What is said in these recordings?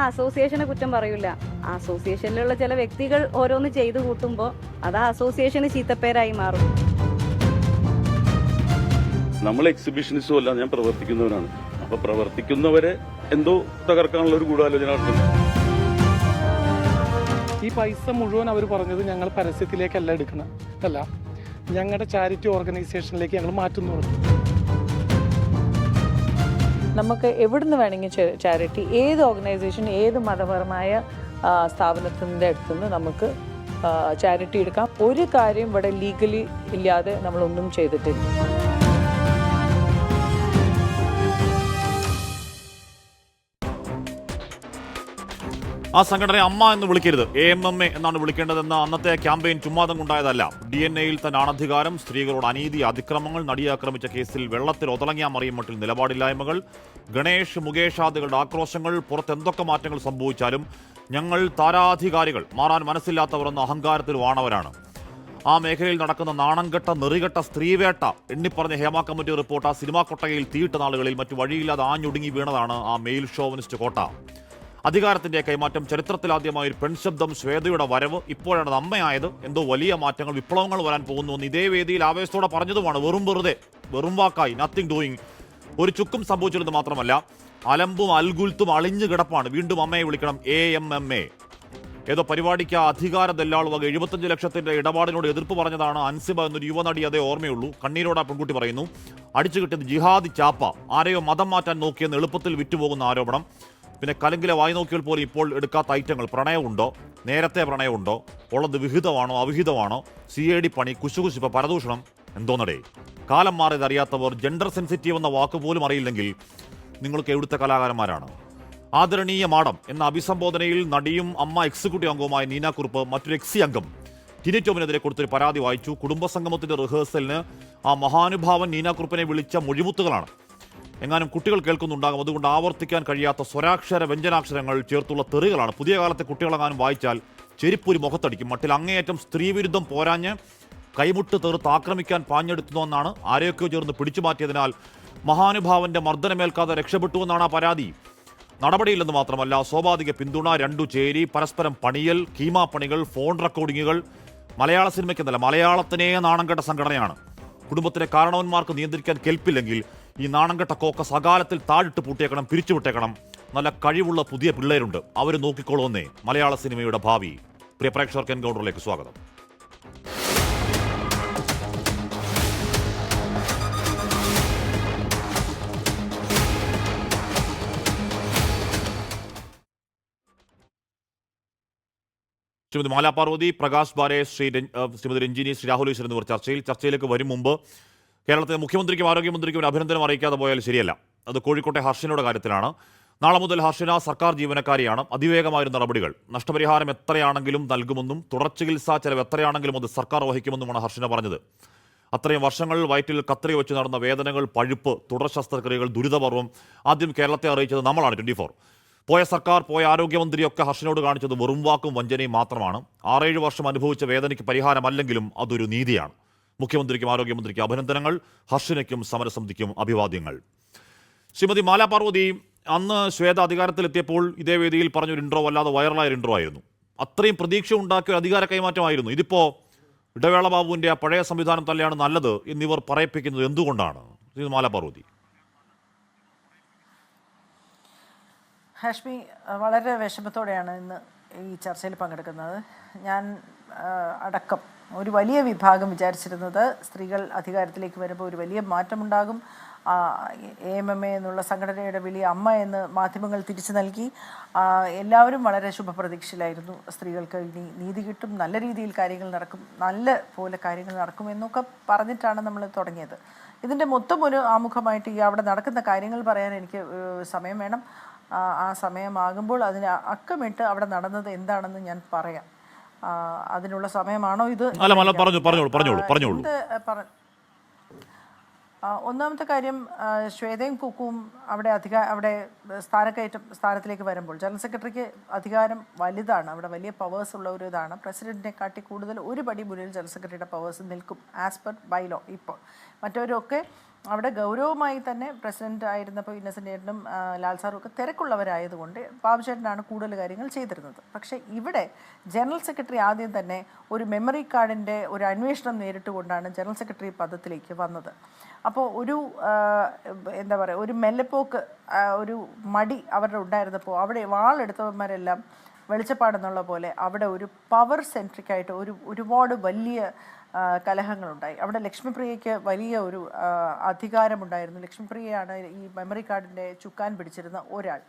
അസോസിയേഷനെ കുറ്റം പറയൂല. അസോസിയേഷനിലുള്ള ചില വ്യക്തികൾ ഓരോന്ന് ചെയ്തു കൂട്ടുമ്പോൾ അത് ആ അസോസിയേഷന് ചീത്തപ്പേരായി മാറും. നമ്മൾ എക്സിബിഷനിസ്റ്റും അല്ല, ഞാൻ പ്രവർത്തിക്കുന്നവരാണ്. അപ്പൊ പ്രവർത്തിക്കുന്നവരെ എന്തോ തകർക്കാനുള്ള ഒരു ഗൂഢാലോചന നടത്തുന്നു. ഈ പൈസ മുഴുവൻ അവർ പറഞ്ഞത് ഞങ്ങൾ പരസ്യത്തിലേക്കല്ല എടുക്കണം, അല്ല ഞങ്ങളുടെ ചാരിറ്റി ഓർഗനൈസേഷനിലേക്ക് ഞങ്ങൾ മാറ്റുന്നു. നമുക്ക് എവിടുന്ന് വേണമെങ്കിൽ ചാരിറ്റി, ഏത് ഓർഗനൈസേഷൻ, ഏത് മതപരമായ സ്ഥാപനത്തിൻ്റെ അടുത്തുനിന്ന് നമുക്ക് ചാരിറ്റി എടുക്കാം. ഒരു കാര്യം ഇവിടെ ലീഗലി ഇല്ലാതെ നമ്മളൊന്നും ചെയ്തിട്ടില്ല. ആ സംഘടനയെ അമ്മ എന്ന് വിളിക്കരുത്, AMMA എന്നാണ് വിളിക്കേണ്ടതെന്ന അന്നത്തെ ക്യാമ്പയിൻ ചുമ്മാതം കൊണ്ടായതല്ല. DNA-യിൽ തന്നെ അനധികാരം, സ്ത്രീകളോട് അനീതി, അതിക്രമങ്ങൾ, നടിയെ ആക്രമിച്ച കേസിൽ വെള്ളത്തിൽ ഒതളങ്ങിയ മറിയും മട്ടിൽ നിലപാടില്ലായ്മകൾ, ഗണേഷ് മുകേഷാദികളുടെ ആക്രോശങ്ങൾ, പുറത്തെന്തൊക്കെ മാറ്റങ്ങൾ സംഭവിച്ചാലും ഞങ്ങൾ താരാധികാരികൾ, മാറാൻ മനസ്സില്ലാത്തവർ എന്ന അഹങ്കാരത്തിൽ വാണവരാണ്. ആ മേഖലയിൽ നടക്കുന്ന നാണംകെട്ട നെറികെട്ട സ്ത്രീവേട്ട എണ്ണിപ്പറഞ്ഞ ഹേമ കമ്മിറ്റി റിപ്പോർട്ട് ആ സിനിമാ കൊട്ടകയിൽ തീയിട്ട നാളുകളിൽ മറ്റു വഴിയില്ലാതെ ആഞ്ഞൊടുങ്ങി വീണതാണ് ആ മെയിൽ ഷോവനിസ്റ്റ് കോട്ട. അധികാരത്തിന്റെ കൈമാറ്റം, ചരിത്രത്തിലാദ്യമായ ഒരു പെൺശബ്ദം, ശ്വേതയുടെ വരവ്, ഇപ്പോഴാണ് അത് അമ്മയായത്. എന്തോ വലിയ മാറ്റങ്ങൾ, വിപ്ലവങ്ങൾ വരാൻ പോകുന്നുവെന്ന് ഇതേ വേദിയിൽ ആവേശത്തോടെ പറഞ്ഞതുമാണ്. വെറും വാക്കായി, നത്തിങ് ഡൂയിങ്. ഒരു ചുക്കും സംഭവിച്ചില്ലെന്ന് മാത്രമല്ല, അലമ്പും അൽഗുൽത്തും അളിഞ്ഞു കിടപ്പാണ്. വീണ്ടും അമ്മയെ വിളിക്കണം, AMMA. ഏതോ പരിപാടിക്ക് അധികാര ദല്ലാൾ വക 75 ലക്ഷത്തിന്റെ ഇടപാടിനോട് എതിർപ്പ് പറഞ്ഞതാണ് അൻസിബ എന്നൊരു യുവനടി, അതേ ഓർമ്മയുള്ളൂ. കണ്ണീരോട് ആ പെൺകുട്ടി പറയുന്നു. അടിച്ചു കിട്ടിയത് ജിഹാദി ചാപ്പ, ആരെയോ മതം മാറ്റാൻ നോക്കിയെന്ന് എളുപ്പത്തിൽ വിറ്റുപോകുന്ന ആരോപണം. പിന്നെ കലങ്കിലെ വായി നോക്കിയാൽ പോലും ഇപ്പോൾ എടുക്കാത്ത ഐറ്റങ്ങൾ. പ്രണയമുണ്ടോ, നേരത്തെ പ്രണയമുണ്ടോ, ഉള്ളത് വിഹിതമാണോ അവിഹിതമാണോ, CID പണി, കുശുകുശിപ്പ, പരദൂഷണം, എന്തോന്നടേ. കാലം മാറിയത് അറിയാത്തവർ, ജെൻഡർ സെൻസിറ്റീവ് എന്ന വാക്ക് പോലും അറിയില്ലെങ്കിൽ നിങ്ങൾക്ക് എവിടുത്തെ കലാകാരന്മാരാണ്? ആദരണീയ മാഡം എന്ന അഭിസംബോധനയിൽ നടിയും അമ്മ എക്സിക്യൂട്ടീവ് അംഗവുമായ നീന കുറുപ്പ് മറ്റൊരു എക്സി അംഗം ടിനി ടോമിനെതിരെ കൊടുത്തൊരു പരാതി വായിച്ചു. കുടുംബസംഗമത്തിന്റെ റിഹേഴ്സലിന് ആ മഹാനുഭാവൻ നീന കുറുപ്പിനെ വിളിച്ച മൊഴിമുത്തുകളാണ്. എങ്ങാനും കുട്ടികൾ കേൾക്കുന്നുണ്ടാകും, അതുകൊണ്ട് ആവർത്തിക്കാൻ കഴിയാത്ത സ്വരാക്ഷര വ്യഞ്ജനാക്ഷരങ്ങൾ ചേർത്തുള്ള തെറികളാണ്. പുതിയ കാലത്തെ കുട്ടികളെങ്ങാനും വായിച്ചാൽ ചെരിപ്പൂരി മുഖത്തടിക്കും. മട്ടിൽ അങ്ങേയറ്റം സ്ത്രീവിരുദ്ധം പോരാഞ്ഞ് കൈമുട്ട് തീർത്ത് ആക്രമിക്കാൻ പാഞ്ഞെടുത്തുവെന്നാണ്. ആരെയൊക്കെയോ ചേർന്ന് പിടിച്ചു മാറ്റിയതിനാൽ മഹാനുഭാവന്റെ മർദ്ദനമേൽക്കാതെ രക്ഷപ്പെട്ടുവെന്നാണ് ആ പരാതി. നടപടിയില്ലെന്ന് മാത്രമല്ല, സ്വാഭാവിക പിന്തുണ, രണ്ടു ചേരി, പരസ്പരം പണിയൽ, കീമാ പണികൾ, ഫോൺ റെക്കോർഡിങ്ങുകൾ. മലയാള സിനിമയ്ക്കെന്നല്ല, മലയാളത്തിനേ നാണംകെട്ട സംഘടനയാണ്. കുടുംബത്തിലെ കാരണവന്മാർക്ക് നിയന്ത്രിക്കാൻ കെൽപ്പില്ലെങ്കിൽ ഈ നാണംകെട്ട കോക്ക സകാലത്തിൽ താഴിട്ട് പൂട്ടിയേക്കണം, പിരിച്ചുവിട്ടേക്കണം. നല്ല കഴിവുള്ള പുതിയ പിള്ളേരുണ്ട്, അവർ നോക്കിക്കോളൂന്നേ മലയാള സിനിമയുടെ ഭാവി. പ്രിയ പ്രേക്ഷകർക്ക് എൻകൗണ്ടറിലേക്ക് സ്വാഗതം. ശ്രീമതി മാലാ പാർവതി, പ്രകാശ് ബാരെ, ശ്രീമതി രഞ്ജിനി, ശ്രീ രാഹുൽ ഈശ്വർ എന്നിവർ ചർച്ചയിലേക്ക് വരും മുമ്പ് കേരളത്തിലെ മുഖ്യമന്ത്രിക്കും ആരോഗ്യമന്ത്രിക്കും ഒരു അഭിനന്ദനം അറിയിക്കാതെ പോയാൽ ശരിയല്ല. അത് കോഴിക്കോട്ടെ ഹർഷനയുടെ കാര്യത്തിലാണ്. നാളെ മുതൽ ഹർഷന സർക്കാർ ജീവനക്കാരിയാണ്. അതിവേഗമായിരുന്ന നടപടികൾ, നഷ്ടപരിഹാരം എത്രയാണെങ്കിലും നൽകുമെന്നും തുടർ ചികിത്സാ ചെലവ് എത്രയാണെങ്കിലും അത് സർക്കാർ വഹിക്കുമെന്നുമാണ് ഹർഷന പറഞ്ഞത്. അത്രയും വർഷങ്ങൾ വയറ്റിൽ കത്രി വെച്ച് നടന്ന വേദനകൾ, പഴുപ്പ്, തുടർ ശസ്ത്രക്രിയകൾ, ദുരിതപർവം ആദ്യം കേരളത്തെ അറിയിച്ചത് നമ്മളാണ് 24. പോയ സർക്കാർ, പോയ ആരോഗ്യമന്ത്രിയൊക്കെ ഹർഷനോട് കാണിച്ചത് വെറും വാക്കും വഞ്ചനയും മാത്രമാണ്. 6-7 വർഷം അനുഭവിച്ച വേദനയ്ക്ക് പരിഹാരമല്ലെങ്കിലും അതൊരു നീതിയാണ്. മുഖ്യമന്ത്രിക്കും ആരോഗ്യമന്ത്രിക്കും അഭിനന്ദനങ്ങൾ, ഹർഷനയ്ക്കും സമരസമിതിക്കും അഭിവാദ്യങ്ങൾ. ശ്രീമതി മാലാ പാർവതി, അന്ന് ശ്വേത അധികാരത്തിലെത്തിയപ്പോൾ ഇതേ വേദിയിൽ പറഞ്ഞൊരു ഇൻട്രോ വല്ലാതെ വൈറലായൊരു ഇൻട്രോ ആയിരുന്നു. അത്രയും പ്രതീക്ഷ ഉണ്ടാക്കിയ ഒരു അധികാര കൈമാറ്റമായിരുന്നു. ഇതിപ്പോ ഇടവേള ബാബുവിന്റെ ആ പഴയ സംവിധാനം തന്നെയാണ് നല്ലത് എന്നിവർ പറയിപ്പിക്കുന്നത് എന്തുകൊണ്ടാണ്? ശ്രീ മാലാ പാർവതി. ഹാഷ്മി, വളരെ വിഷമത്തോടെയാണ് ഇന്ന് ഈ ചർച്ചയിൽ പങ്കെടുക്കുന്നത്. ഞാൻ അടക്കം ഒരു വലിയ വിഭാഗം വിചാരിച്ചിരുന്നത് സ്ത്രീകൾ അധികാരത്തിലേക്ക് വരുമ്പോൾ ഒരു വലിയ മാറ്റമുണ്ടാകും. AMMA എന്നുള്ള സംഘടനയുടെ വിളി അമ്മ എന്ന് മാധ്യമങ്ങൾ തിരിച്ചു നൽകി. എല്ലാവരും വളരെ ശുഭപ്രതീക്ഷയിലായിരുന്നു. സ്ത്രീകൾക്ക് ഇനി നീതി കിട്ടും, നല്ല രീതിയിൽ കാര്യങ്ങൾ നടക്കും, നല്ല പോലെ കാര്യങ്ങൾ നടക്കും എന്നൊക്കെ പറഞ്ഞിട്ടാണ് നമ്മൾ തുടങ്ങിയത്. ഇതിൻ്റെ മൊത്തം ഒരു ആമുഖമായിട്ട് ഈ അവിടെ നടക്കുന്ന കാര്യങ്ങൾ പറയാൻ എനിക്ക് സമയം വേണം. ആ സമയമാകുമ്പോൾ അതിന് അക്കമിട്ട് അവിടെ നടന്നത് എന്താണെന്ന് ഞാൻ പറയാം. അതിനുള്ള സമയമാണോ ഇത്? ഒന്നാമത്തെ കാര്യം, ശ്വേതയും കുക്കും അവിടെ സ്ഥാനത്തിലേക്ക് വരുമ്പോൾ ജനറൽ സെക്രട്ടറിക്ക് അധികാരം വലുതാണ്. അവിടെ വലിയ പവേഴ്സ് ഉള്ള ഒരു ഇതാണ്. പ്രസിഡന്റിനെ കാട്ടി കൂടുതൽ ഒരു പടി മുന്നിൽ ജനറൽ സെക്രട്ടറിയുടെ പവേഴ്സ് നിൽക്കും ആസ് പെർ ബൈലോ. ഇപ്പോൾ മറ്റവരൊക്കെ അവിടെ ഗൗരവമായി തന്നെ പ്രസിഡന്റ് ആയിരുന്നപ്പോൾ ഇന്നസെൻ്റ് ചേട്ടനും ലാൽ സാറും ഒക്കെ തിരക്കുള്ളവരായതുകൊണ്ട് ബാബുചേട്ടനാണ് കൂടുതൽ കാര്യങ്ങൾ ചെയ്തിരുന്നത്. പക്ഷേ ഇവിടെ ജനറൽ സെക്രട്ടറി ആദ്യം തന്നെ ഒരു മെമ്മറി കാർഡിൻ്റെ ഒരു അന്വേഷണം നേരിട്ടുകൊണ്ടാണ് ജനറൽ സെക്രട്ടറി പദത്തിലേക്ക് വന്നത്. അപ്പോൾ ഒരു എന്താ പറയുക, ഒരു മെല്ലെപ്പോക്ക്, ഒരു മടി അവരുടെ ഉണ്ടായിരുന്നപ്പോൾ അവിടെ വാളെടുത്തവന്മാരെല്ലാം വെളിച്ചപ്പാടെന്നുള്ള പോലെ അവിടെ ഒരു പവർ സെൻട്രിക്കായിട്ട് ഒരുപാട് വലിയ കലഹങ്ങളുണ്ടായി. അവിടെ ലക്ഷ്മിപ്രിയയ്ക്ക് വലിയ ഒരു അധികാരമുണ്ടായിരുന്നു. ലക്ഷ്മിപ്രിയയാണ് ഈ മെമ്മറി കാർഡിൻ്റെ ചുക്കാൻ പിടിച്ചിരുന്ന ഒരാൾ.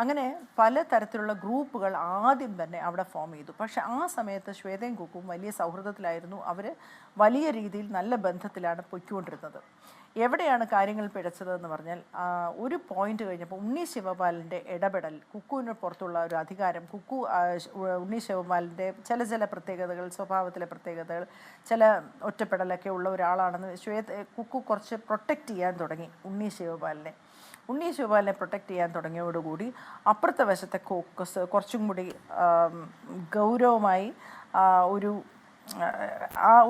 അങ്ങനെ പല തരത്തിലുള്ള ഗ്രൂപ്പുകൾ ആദ്യം തന്നെ അവിടെ ഫോം ചെയ്തു. പക്ഷെ ആ സമയത്ത് ശ്വേതയും കുക്കും വലിയ സൗഹൃദത്തിലായിരുന്നു. അവർ വലിയ രീതിയിൽ നല്ല ബന്ധത്തിലാണ് പൊയ്ക്കൊണ്ടിരുന്നത്. എവിടെയാണ് കാര്യങ്ങൾ പിഴച്ചതെന്ന് പറഞ്ഞാൽ, ഒരു പോയിന്റ് കഴിഞ്ഞപ്പോൾ ഉണ്ണി ശിവപാലിൻ്റെ ഇടപെടൽ, കുക്കുവിന് പുറത്തുള്ള ഒരു അധികാരം, ഉണ്ണി ശിവപാലിൻ്റെ ചില പ്രത്യേകതകൾ, സ്വഭാവത്തിലെ പ്രത്യേകതകൾ, ചില ഒറ്റപ്പെടലൊക്കെ ഉള്ള ഒരാളാണെന്ന് കുക്കു കുറച്ച് പ്രൊട്ടക്റ്റ് ചെയ്യാൻ തുടങ്ങി. ഉണ്ണി ശിവപാലിനെ പ്രൊട്ടക്റ്റ് ചെയ്യാൻ തുടങ്ങിയതോടുകൂടി അപ്പുറത്തെ വശത്തെ കോക്കസ് കുറച്ചും കൂടി ഗൗരവമായി ഒരു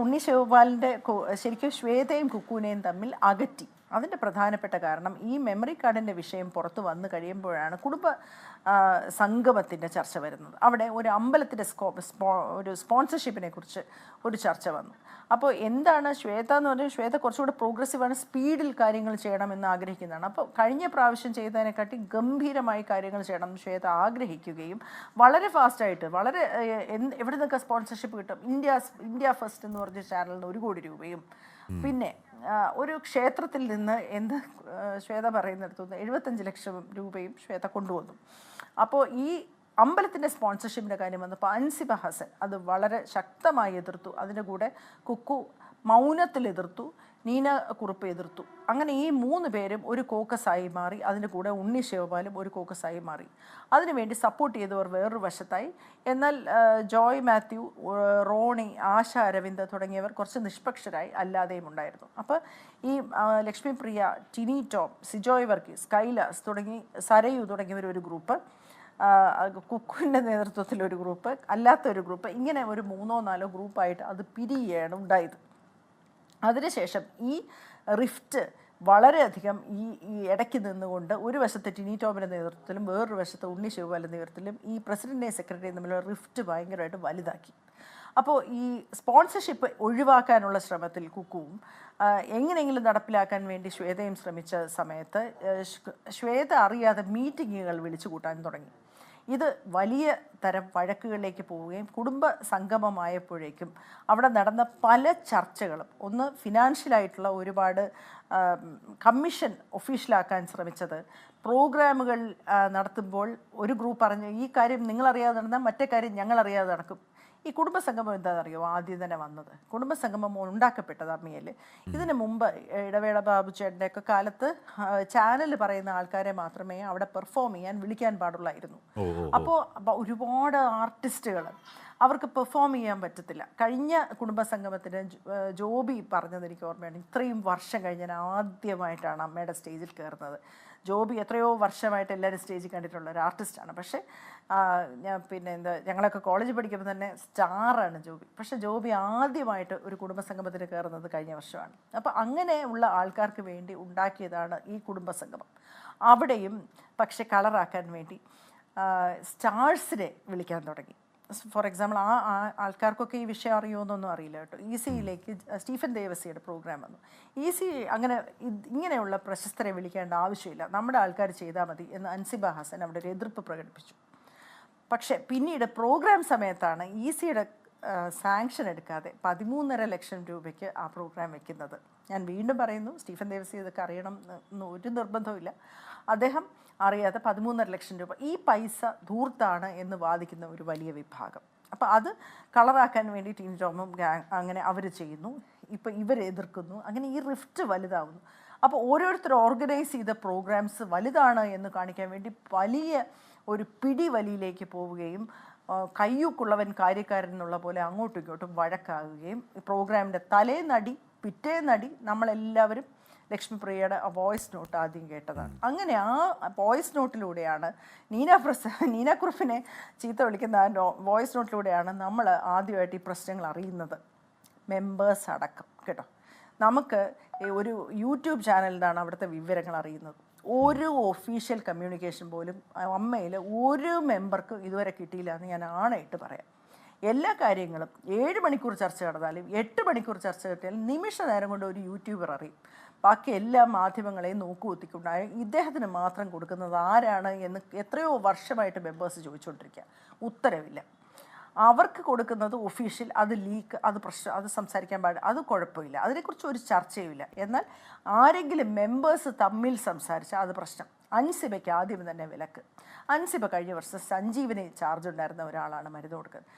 ഉണ്ണി ശിവപാലിൻ്റെ ശരിക്കും ശ്വേതയും കുക്കുവിനെയും തമ്മിൽ അകറ്റി. അതിൻ്റെ പ്രധാനപ്പെട്ട കാരണം ഈ മെമ്മറി കാർഡിൻ്റെ വിഷയം പുറത്തു വന്നു കഴിയുമ്പോഴാണ് കുടുംബ സംഗമത്തിൻ്റെ ചർച്ച വരുന്നത്. അവിടെ ഒരു അമ്പലത്തിൻ്റെ ഒരു സ്പോൺസർഷിപ്പിനെ കുറിച്ച് ഒരു ചർച്ച വന്നു. അപ്പോൾ എന്താണ് ശ്വേത എന്ന് പറഞ്ഞാൽ, ശ്വേത കുറച്ചുകൂടെ പ്രോഗ്രസീവാണ്, സ്പീഡിൽ കാര്യങ്ങൾ ചെയ്യണമെന്ന് ആഗ്രഹിക്കുന്നതാണ്. അപ്പോൾ കഴിഞ്ഞ പ്രാവശ്യം ചെയ്തതിനെക്കാട്ടി ഗംഭീരമായി കാര്യങ്ങൾ ചെയ്യണം എന്ന് ശ്വേത ആഗ്രഹിക്കുകയും വളരെ ഫാസ്റ്റായിട്ട് വളരെ എവിടെ നിന്നൊക്കെ സ്പോൺസർഷിപ്പ് കിട്ടും, ഇന്ത്യ ഫസ്റ്റ് എന്ന് പറഞ്ഞ ചാനലിന് 1 കോടി രൂപയും, പിന്നെ ഒരു ക്ഷേത്രത്തിൽ നിന്ന് ശ്വേത പറയുന്നിടത്തുനിന്ന് 75 ലക്ഷം രൂപയും ശ്വേത കൊണ്ടുവന്നു. അപ്പോൾ ഈ അമ്പലത്തിൻ്റെ സ്പോൺസർഷിപ്പിൻ്റെ കാര്യം വന്നപ്പോൾ അൻസിബ ഹസൻ അത് വളരെ ശക്തമായി എതിർത്തു. അതിൻ്റെ കൂടെ കുക്കു മൗനത്തിൽ എതിർത്തു, നീന കുറുപ്പ് എതിർത്തു. അങ്ങനെ ഈ 3 പേരും ഒരു കോക്കസായി മാറി. അതിൻ്റെ കൂടെ ഉണ്ണി ശിവപാലും ഒരു കോക്കസായി മാറി. അതിനുവേണ്ടി സപ്പോർട്ട് ചെയ്തവർ വേറൊരു വശത്തായി. എന്നാൽ ജോയ് മാത്യു, റോണി, ആശ അരവിന്ദ് തുടങ്ങിയവർ കുറച്ച് നിഷ്പക്ഷരായി അല്ലാതെയും ഉണ്ടായിരുന്നു. അപ്പോൾ ഈ ലക്ഷ്മിപ്രിയ, ടിനി ടോം, സിജോയ് വർഗീസ്, കൈലാസ് തുടങ്ങി സരയു തുടങ്ങിയവർ ഒരു ഗ്രൂപ്പ്, കുക്കുവിൻ്റെ നേതൃത്വത്തിൽ ഒരു ഗ്രൂപ്പ്, അല്ലാത്തൊരു ഗ്രൂപ്പ്, ഇങ്ങനെ ഒരു 3-4 ഗ്രൂപ്പായിട്ട് അത് പിരിയുകയാണ് ഉണ്ടായത്. അതിനുശേഷം ഈ റിഫ്റ്റ് വളരെയധികം ഈ ഇടയ്ക്ക് നിന്നുകൊണ്ട് ഒരു വശത്ത് ടിനി ടോമിൻ്റെ നേതൃത്വത്തിലും വേറൊരു വശത്ത് ഉണ്ണി ശിവപാലിൻ്റെ നേതൃത്വത്തിലും ഈ പ്രസിഡന്റിനെയും സെക്രട്ടറിയും തമ്മിലുള്ള റിഫ്റ്റ് ഭയങ്കരമായിട്ട് വലുതാക്കി. അപ്പോൾ ഈ സ്പോൺസർഷിപ്പ് ഒഴിവാക്കാനുള്ള ശ്രമത്തിൽ കുക്കുവും എങ്ങനെയെങ്കിലും നടപ്പിലാക്കാൻ വേണ്ടി ശ്വേതയും ശ്രമിച്ച സമയത്ത് ശ്വേത അറിയാതെ മീറ്റിങ്ങുകൾ വിളിച്ചു കൂട്ടാൻ തുടങ്ങി. ഇത് വലിയ തരം വഴക്കുകളിലേക്ക് പോവുകയും കുടുംബ സംഗമമായപ്പോഴേക്കും അവിടെ നടന്ന പല ചർച്ചകളും, ഒന്ന് ഫിനാൻഷ്യലായിട്ടുള്ള ഒരുപാട് കമ്മീഷൻ ഒഫീഷ്യലാക്കാൻ ശ്രമിച്ചത്, പ്രോഗ്രാമുകൾ നടത്തുമ്പോൾ ഒരു ഗ്രൂപ്പ് പറഞ്ഞ് ഈ കാര്യം നിങ്ങളറിയാതെ നടന്നാൽ മറ്റേ കാര്യം ഞങ്ങളറിയാതെ നടക്കും. ഈ കുടുംബസംഗമം എന്താണെന്നറിയോ ആദ്യം തന്നെ വന്നത്? കുടുംബസംഗമം ഉണ്ടാക്കപ്പെട്ടത് അമ്മയിൽ. ഇതിനു മുമ്പ് ഇടവേള ബാബുചേട്ടൻ്റെയൊക്കെ കാലത്ത് ചാനൽ പറയുന്ന ആൾക്കാരെ മാത്രമേ അവിടെ പെർഫോം ചെയ്യാൻ വിളിക്കാൻ പാടുള്ളായിരുന്നു. അപ്പോൾ ഒരുപാട് ആർട്ടിസ്റ്റുകൾ അവർക്ക് പെർഫോം ചെയ്യാൻ പറ്റത്തില്ല. കഴിഞ്ഞ കുടുംബസംഗമത്തിന് ജോബി പറഞ്ഞത് എനിക്ക് ഓർമ്മയാണ്. ഇത്രയും വർഷം കഴിഞ്ഞ് ഞാൻ ആദ്യമായിട്ടാണ് അമ്മയുടെ സ്റ്റേജിൽ കയറുന്നത്. ജോബി എത്രയോ വർഷമായിട്ട് എല്ലാവരും സ്റ്റേജിൽ കണ്ടിട്ടുള്ള ഒരു ആർട്ടിസ്റ്റാണ്. പക്ഷേ ഞങ്ങളൊക്കെ കോളേജിൽ പഠിക്കുമ്പോൾ തന്നെ സ്റ്റാറാണ് ജോബി. പക്ഷേ ജോബി ആദ്യമായിട്ട് ഒരു കുടുംബസംഗമത്തിന് കയറുന്നത് കഴിഞ്ഞ വർഷമാണ്. അപ്പോൾ അങ്ങനെയുള്ള ആൾക്കാർക്ക് വേണ്ടി ഉണ്ടാക്കിയതാണ് ഈ കുടുംബസംഗമം. അവിടെയും പക്ഷെ കളറാക്കാൻ വേണ്ടി സ്റ്റാർസിനെ വിളിക്കാൻ തുടങ്ങി. ഫോർ എക്സാമ്പിൾ ആ ആൾക്കാർക്കൊക്കെ ഈ വിഷയം അറിയുമെന്നൊന്നും അറിയില്ല കേട്ടോ. ഈസിയിലേക്ക് സ്റ്റീഫൻ ദേവസിയുടെ പ്രോഗ്രാം വന്നു. ഈസി അങ്ങനെ ഇങ്ങനെയുള്ള പ്രശസ്തരെ വിളിക്കേണ്ട ആവശ്യമില്ല, നമ്മുടെ ആൾക്കാർ ചെയ്താൽ മതി എന്ന് അൻസിബ ഹസൻ അവിടെ ഒരു എതിർപ്പ് പ്രകടിപ്പിച്ചു. പക്ഷേ പിന്നീട് പ്രോഗ്രാം സമയത്താണ് ഈസിയുടെ സാങ്ഷൻ എടുക്കാതെ 13.5 ലക്ഷം രൂപയ്ക്ക് ആ പ്രോഗ്രാം വെക്കുന്നത്. ഞാൻ വീണ്ടും പറയുന്നു, സ്റ്റീഫൻ ദേവസി ഇതൊക്കെ അറിയണം എന്ന് ഒരു നിർബന്ധവുമില്ല. അദ്ദേഹം അറിയാതെ 13.5 ലക്ഷം രൂപ, ഈ പൈസ ധൂർത്താണ് എന്ന് വാദിക്കുന്ന ഒരു വലിയ വിഭാഗം. അപ്പോൾ അത് കളറാക്കാൻ വേണ്ടി ടിനി ടോമും അങ്ങനെ അവർ ചെയ്യുന്നു. ഇപ്പോൾ ഇവർ എതിർക്കുന്നു. അങ്ങനെ ഈ റിഫ്റ്റ് വലുതാവുന്നു. അപ്പോൾ ഓരോരുത്തർ ഓർഗനൈസ് ചെയ്ത പ്രോഗ്രാംസ് വലുതാണ് എന്ന് കാണിക്കാൻ വേണ്ടി വലിയ ഒരു പിടിവലിയിലേക്ക് പോവുകയും കയ്യൂക്കുള്ളവൻ കാര്യക്കാരൻ എന്നുള്ള പോലെ അങ്ങോട്ടും ഇങ്ങോട്ടും വഴക്കാകുകയും പ്രോഗ്രാമിൻ്റെ തലേനടി പിറ്റേനടി നമ്മളെല്ലാവരും ലക്ഷ്മിപ്രിയയുടെ വോയിസ് നോട്ട് ആദ്യം കേട്ടതാണ്. അങ്ങനെ ആ വോയിസ് നോട്ടിലൂടെയാണ് നീന കുറുപ്പിനെ ചീത്ത വിളിക്കുന്ന ആ വോയിസ് നോട്ടിലൂടെയാണ് നമ്മൾ ആദ്യമായിട്ട് ഈ പ്രശ്നങ്ങൾ അറിയുന്നത്, മെമ്പേഴ്സ് അടക്കം കേട്ടോ. നമുക്ക് ഒരു യൂട്യൂബ് ചാനലിൽ നിന്നാണ് അവിടുത്തെ വിവരങ്ങൾ അറിയുന്നത്. ഒരു ഒഫീഷ്യൽ കമ്മ്യൂണിക്കേഷൻ പോലും അമ്മയിൽ ഒരു മെമ്പർക്കും ഇതുവരെ കിട്ടിയില്ല എന്ന് ഞാൻ ആണായിട്ട് പറയാം. എല്ലാ കാര്യങ്ങളും 7 മണിക്കൂർ ചർച്ച നടന്നാലും 8 മണിക്കൂർ ചർച്ച കിട്ടിയാലും നിമിഷ നേരം കൊണ്ട് ഒരു യൂട്യൂബർ അറിയും. ബാക്കി എല്ലാ മാധ്യമങ്ങളെയും നോക്കുകുത്തിക്കൊണ്ടായ ഇദ്ദേഹത്തിന് മാത്രം കൊടുക്കുന്നത് ആരാണ് എന്ന് എത്രയോ വർഷമായിട്ട് മെമ്പേഴ്സ് ചോദിച്ചുകൊണ്ടിരിക്കുക. ഉത്തരവില്ല. അവർക്ക് കൊടുക്കുന്നത് ഒഫീഷ്യൽ, അത് ലീക്ക്, അത് പ്രശ്നം, അത് സംസാരിക്കാൻ പാടില്ല, അത് കുഴപ്പമില്ല, അതിനെക്കുറിച്ച് ഒരു ചർച്ചയുമില്ല. എന്നാൽ ആരെങ്കിലും മെമ്പേഴ്സ് തമ്മിൽ സംസാരിച്ചാൽ അത് പ്രശ്നം. അൻസിബയ്ക്ക് ആദ്യം തന്നെ വിലക്ക്. അൻസിബ കഴിഞ്ഞ വർഷം സഞ്ജീവനി ചാർജ് ഉണ്ടായിരുന്ന ഒരാളാണ് മരുന്ന് കൊടുക്കുന്നത്.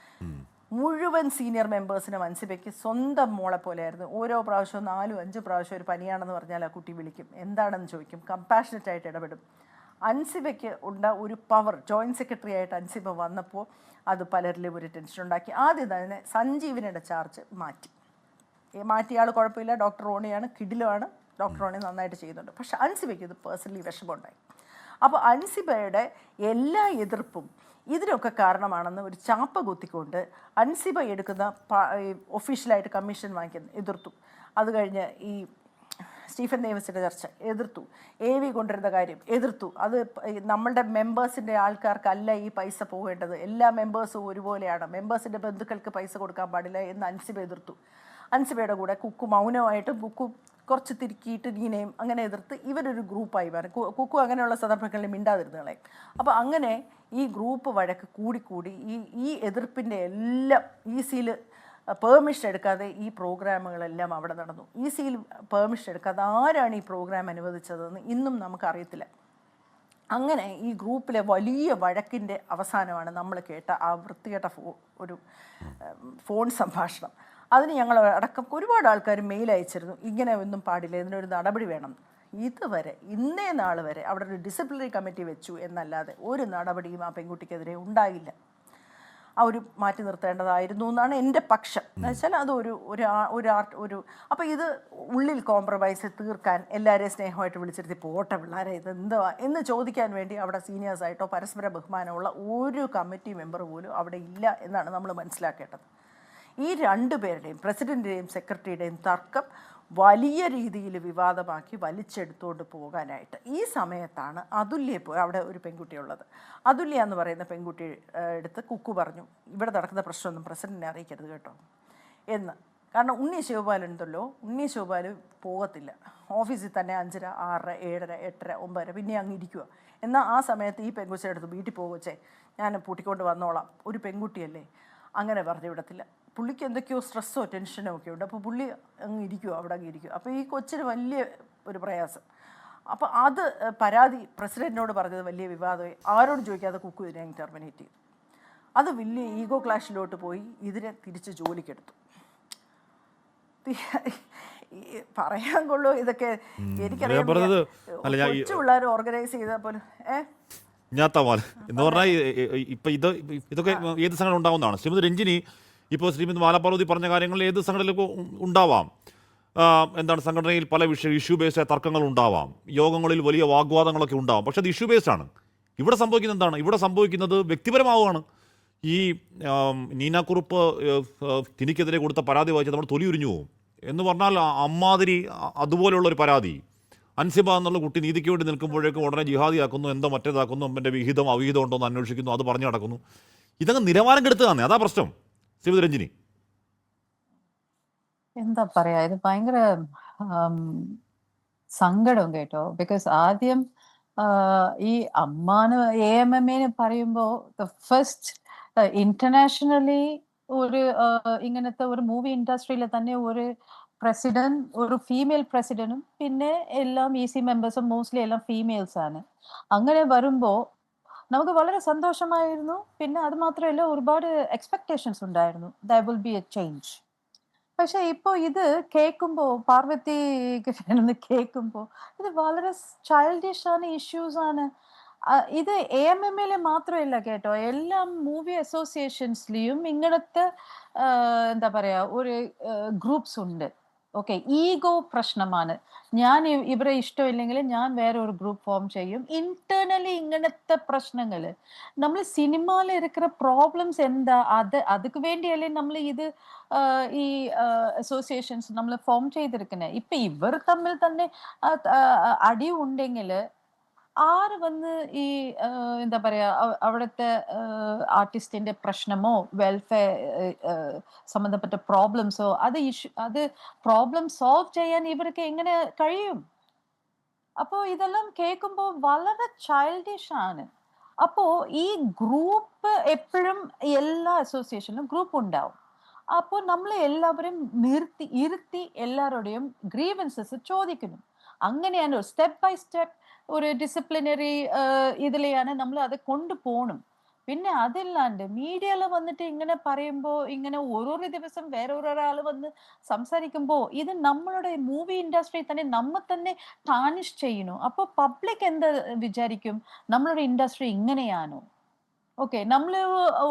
മുഴുവൻ സീനിയർ മെമ്പേഴ്സിനും അൻസിബയ്ക്ക് സ്വന്തം മോളെ പോലെയായിരുന്നു. ഓരോ പ്രാവശ്യവും 4-5 പ്രാവശ്യം ഒരു പനിയാണെന്ന് പറഞ്ഞാൽ ആ കുട്ടി വിളിക്കും, എന്താണെന്ന് ചോദിക്കും, കമ്പാഷനറ്റ് ആയിട്ട് ഇടപെടും. അൻസിബയ്ക്ക് ഉണ്ട ഒരു പവർ, ജോയിൻറ്റ് സെക്രട്ടറി ആയിട്ട് അൻസിബ വന്നപ്പോൾ അത് പലരിലും ഒരു ടെൻഷൻ ഉണ്ടാക്കി. ആദ്യം തന്നെ സഞ്ജീവനിയുടെ ചാർജ് മാറ്റിയ ആൾ കുഴപ്പമില്ല, ഡോക്ടർ റോണിയാണ്, കിഡിലുമാണ്, ഡോക്ടർ റോണി നന്നായിട്ട് ചെയ്യുന്നുണ്ട്. പക്ഷെ അൻസിബയ്ക്ക് ഇത് പേഴ്സണലി വിഷമമുണ്ടായി. അപ്പോൾ അൻസിബയുടെ എല്ലാ എതിർപ്പും ഇതിനൊക്കെ കാരണമാണെന്ന് ഒരു ചാപ്പ കുത്തിക്കൊണ്ട് അൻസിബ എടുക്കുന്ന ഒഫീഷ്യലായിട്ട് കമ്മീഷൻ വാങ്ങിക്കുന്ന എതിർത്തു. അത് കഴിഞ്ഞ് ഈ സ്റ്റീഫൻ ദേവസിൻ്റെ ചർച്ച എതിർത്തു. AV കൊണ്ടിരുന്ന കാര്യം എതിർത്തു. അത് നമ്മളുടെ മെമ്പേഴ്സിൻ്റെ ആൾക്കാർക്കല്ല ഈ പൈസ പോകേണ്ടത്, എല്ലാ മെമ്പേഴ്സും ഒരുപോലെയാണ്, മെമ്പേഴ്സിൻ്റെ ബന്ധുക്കൾക്ക് പൈസ കൊടുക്കാൻ പാടില്ല എന്ന് അൻസിബ എതിർത്തു. അൻസിബയുടെ കൂടെ കുക്കു മൗനമായിട്ടും കുക്കു കുറച്ച് തിരുക്കിയിട്ട് നീനയും അങ്ങനെ എതിർത്ത് ഇവരൊരു ഗ്രൂപ്പായി മാറി. കുക്കു അങ്ങനെയുള്ള സന്ദർഭങ്ങളിൽ മിണ്ടാതിരുന്നകളെ. അപ്പോൾ അങ്ങനെ ഈ ഗ്രൂപ്പ് വഴക്ക് കൂടിക്കൂടി ഈ എതിർപ്പിൻ്റെ എല്ലാം ഈസിയിൽ പെർമിഷൻ എടുക്കാതെ ഈ പ്രോഗ്രാമുകളെല്ലാം അവിടെ നടന്നു. ഈസിയിൽ പെർമിഷൻ എടുക്കാതെ ആരാണ് ഈ പ്രോഗ്രാം അനുവദിച്ചതെന്ന് ഇന്നും നമുക്കറിയത്തില്ല. അങ്ങനെ ഈ ഗ്രൂപ്പിലെ വലിയ വഴക്കിൻ്റെ അവസാനമാണ് നമ്മൾ കേട്ട ആ വൃത്തികെട്ട ഒരു ഫോൺ സംഭാഷണം. അതിന് ഞങ്ങൾ അടക്കം ഒരുപാട് ആൾക്കാർ മെയിൽ അയച്ചിരുന്നു, ഇങ്ങനെ ഒന്നും പാടില്ല, ഇതിനൊരു നടപടി വേണം. ഇതുവരെ ഇന്നേ നാൾ വരെ അവിടെ ഒരു ഡിസിപ്ലിനറി കമ്മിറ്റി വെച്ചു എന്നല്ലാതെ ഒരു നടപടിയും ആ പെൺകുട്ടിക്കെതിരെ ഉണ്ടായില്ല. ആ ഒരു മാറ്റി നിർത്തേണ്ടതായിരുന്നു എന്നാണ് എൻ്റെ പക്ഷം. എന്ന് വെച്ചാൽ അത് ഒരു അപ്പോൾ ഇത് ഉള്ളിൽ കോംപ്രമൈസ് തീർക്കാൻ എല്ലാവരെയും സ്നേഹമായിട്ട് വിളിച്ചിരുത്തി പോട്ടെ പിള്ളേരെ ഇതെന്തുവാ എന്ന് ചോദിക്കാൻ വേണ്ടി അവിടെ സീനിയേഴ്സായിട്ടോ പരസ്പര ബഹുമാനമുള്ള ഒരു കമ്മിറ്റി മെമ്പർ പോലും അവിടെ ഇല്ല എന്നാണ് നമ്മൾ മനസ്സിലാക്കേണ്ടത്. ഈ 2 പേരുടെയും പ്രസിഡൻറ്റിൻ്റെയും സെക്രട്ടറിയുടെയും തർക്കം വലിയ രീതിയിൽ വിവാദമാക്കി വലിച്ചെടുത്തുകൊണ്ട് പോകാനായിട്ട് ഈ സമയത്താണ് അതുല്യെ അവിടെ ഒരു പെൺകുട്ടിയുള്ളത്. അതുല്യ എന്ന് പറയുന്ന പെൺകുട്ടി എടുത്ത് കുക്കു പറഞ്ഞു, ഇവിടെ നടക്കുന്ന പ്രശ്നമൊന്നും പ്രസിഡന്റിനെ അറിയിക്കരുത് കേട്ടോ എന്ന്. കാരണം ഉണ്ണി ശിവപാലുണ്ടല്ലോ, ഉണ്ണി ശിവപാൽ പോകത്തില്ല, ഓഫീസിൽ തന്നെ 5:30, 6:30, 7:30, 8:30, 9:00 പിന്നെ അങ്ങ് ഇരിക്കുക. എന്നാൽ ആ സമയത്ത് ഈ പെൺകുച്ചിയുടെ അടുത്ത് വീട്ടിൽ പോകുവച്ചേ, ഞാൻ പൂട്ടിക്കൊണ്ട് വന്നോളാം, ഒരു പെൺകുട്ടിയല്ലേ, അങ്ങനെ പറഞ്ഞു വിടത്തില്ല. പുള്ളിക്ക് എന്തൊക്കെയോ സ്ട്രെസ്സോ ടെൻഷനോ ഒക്കെ ഉണ്ട്. അപ്പോൾ പുള്ളി അങ്ങ് ഇരിക്കുമോ, അവിടെ അങ്ങ് ഇരിക്കും. അപ്പോൾ ഈ കൊച്ചിന് വലിയ ഒരു പ്രയാസം. അപ്പോൾ അത് പരാതി പ്രസിഡൻറ്റിനോട് പറഞ്ഞത് വലിയ വിവാദമായി. ആരോട് ചോദിക്കാതെ കുക്കു ഇതിനെ അങ്ങ് ടെർമിനേറ്റ് ചെയ്തു. അത് വലിയ ഈഗോ ക്ലാഷിലോട്ട് പോയി ഇതിനെ തിരിച്ച് ജോലിക്കെടുത്തു. പറയാൻ കൊള്ളൂ ഇതൊക്കെ, എനിക്കറിയാം. കൊച്ചു പിള്ളേർ ഓർഗനൈസ് ചെയ്ത പോലെ എന്ന് പറഞ്ഞാൽ ഇപ്പം ഇതൊക്കെ ഏത് സംഘടന ഉണ്ടാവുന്നതാണ്. ശ്രീമതി രഞ്ജിനി, ഇപ്പോൾ ശ്രീമതി മാലാപാർവതി പറഞ്ഞ കാര്യങ്ങളിൽ ഏത് സംഘടനയിലൊക്കെ ഉണ്ടാവാം. എന്താണ്, സംഘടനയിൽ പല ഇഷ്യൂ ബേസ്ഡ് തർക്കങ്ങൾ ഉണ്ടാവാം, യോഗങ്ങളിൽ വലിയ വാഗ്വാദങ്ങളൊക്കെ ഉണ്ടാവാം. പക്ഷേ അത് ഇഷ്യൂ ബേസ്ഡ് ആണ്. ഇവിടെ സംഭവിക്കുന്നത് എന്താണ്? ഇവിടെ സംഭവിക്കുന്നത് വ്യക്തിപരമാവുകയാണ്. ഈ നീനാക്കുറുപ്പ് തിനിക്കെതിരെ കൊടുത്ത പരാതി വായിച്ചാൽ നമ്മൾ തൊലി ഉരിഞ്ഞു പോകും. എന്ന് പറഞ്ഞാൽ അമ്മാതിരി അതുപോലെയുള്ളൊരു പരാതി. അൻസിബ എന്നുള്ള കുട്ടി നീതിക്ക് വേണ്ടി നിൽക്കുമ്പോഴേക്കും ഉടനെ ജിഹാദിയാക്കുന്നു, എന്തോ മറ്റേതാക്കുന്നു, എൻ്റെ വിഹിതം അവിഹിതം ഉണ്ടോ എന്ന് അന്വേഷിക്കുന്നു, അത് പറഞ്ഞു നടക്കുന്നു. ഇതങ്ങ് നിലവാരം കെടുത്തുകയാണ്. അതാ പ്രശ്നം. ശ്രീമതി രഞ്ജിനി, എന്താ പറയാ, ഇത് ഭയങ്കര സങ്കടം കേട്ടോ. ബിക്കോസ് ആദ്യം ഈ അമ്മാന് AMMA പറയുമ്പോ ഫസ്റ്റ് ഇന്റർനാഷണലി ഒരു ഇങ്ങനത്തെ ഒരു മൂവി ഇൻഡസ്ട്രിയിലെ തന്നെ ഒരു പ്രസിഡന്റ്, ഒരു ഫീമെയിൽ പ്രസിഡന്റും പിന്നെ എല്ലാം EC മെമ്പേഴ്സും മോസ്റ്റ്ലി എല്ലാം ഫീമെയിൽസ് ആണ്. അങ്ങനെ വരുമ്പോ നമുക്ക് വളരെ സന്തോഷമായിരുന്നു. പിന്നെ അത് മാത്രമല്ല, ഒരുപാട് എക്സ്പെക്ടേഷൻസ് ഉണ്ടായിരുന്നു, there will be A change. പക്ഷെ ഇപ്പോൾ ഇത് കേൾക്കുമ്പോൾ, പാർവതി കേൾക്കുമ്പോൾ ഇത് വളരെ ചൈൽഡിഷ് ആണ്, ഇഷ്യൂസ് ആണ്. ഇത് AMMA മാത്രമല്ല കേട്ടോ, എല്ലാ മൂവി അസോസിയേഷൻസിലെയും ഇങ്ങനത്തെ എന്താ പറയാ ഒരു ഗ്രൂപ്പ്സ് ഉണ്ട്. ഓക്കെ, ഈഗോ പ്രശ്നമാണ്. ഞാൻ ഇവരെ ഇഷ്ടമില്ലെങ്കിൽ ഞാൻ വേറെ ഒരു ഗ്രൂപ്പ് ഫോം ചെയ്യും. ഇന്റേർണലി ഇങ്ങനത്തെ പ്രശ്നങ്ങൾ നമ്മൾ സിനിമയിൽ ഇരിക്കുന്ന പ്രോബ്ലംസ് എന്താ, അതുക്ക് വേണ്ടിയല്ലേ നമ്മൾ ഇത് ഈ അസോസിയേഷൻസ് നമ്മൾ ഫോം ചെയ്തിരിക്കുന്നത്. ഇപ്പൊ ഇവർ തമ്മിൽ തന്നെ അടി ഉണ്ടെങ്കിൽ ആര് വന്ന് ഈ എന്താ പറയാ അവിടുത്തെ ആർട്ടിസ്റ്റിന്റെ പ്രശ്നമോ വെൽഫെയർ സംബന്ധപ്പെട്ട പ്രോബ്ലംസോ അത് പ്രോബ്ലം സോൾവ് ചെയ്യാൻ ഇവർക്ക് എങ്ങനെ കഴിയും? അപ്പോ ഇതെല്ലാം കേൾക്കുമ്പോൾ വളരെ ചൈൽഡിഷ് ആണ്. അപ്പോ ഈ ഗ്രൂപ്പ് എപ്പോഴും എല്ലാ അസോസിയേഷനിലും ഗ്രൂപ്പ് ഉണ്ടാവും. അപ്പോൾ നമ്മൾ എല്ലാവരും ഇരുത്തി എല്ലാവരുടെയും ഗ്രീവൻസസ് ചോദിക്കണം. അങ്ങനെയാണ് സ്റ്റെപ്പ് ബൈ സ്റ്റെപ്പ് ഒരു ഡിസിപ്ലിനറി ഇതിലെയാണ് നമ്മൾ അത് കൊണ്ടുപോകണം. പിന്നെ അതല്ലാണ്ട് മീഡിയയിൽ വന്നിട്ട് ഇങ്ങനെ പറയുമ്പോൾ, ഇങ്ങനെ ഓരോരോ ദിവസം വേറൊരാൾ വന്ന് സംസാരിക്കുമ്പോൾ ഇത് നമ്മളുടെ മൂവി ഇൻഡസ്ട്രി തന്നെ നമ്മ തന്നെ ടാനിഷ് ചെയ്യുന്നു. അപ്പോൾ പബ്ലിക് എന്താ വിചാരിക്കും, നമ്മളുടെ ഇൻഡസ്ട്രി ഇങ്ങനെയാണോ? ഓക്കെ, നമ്മൾ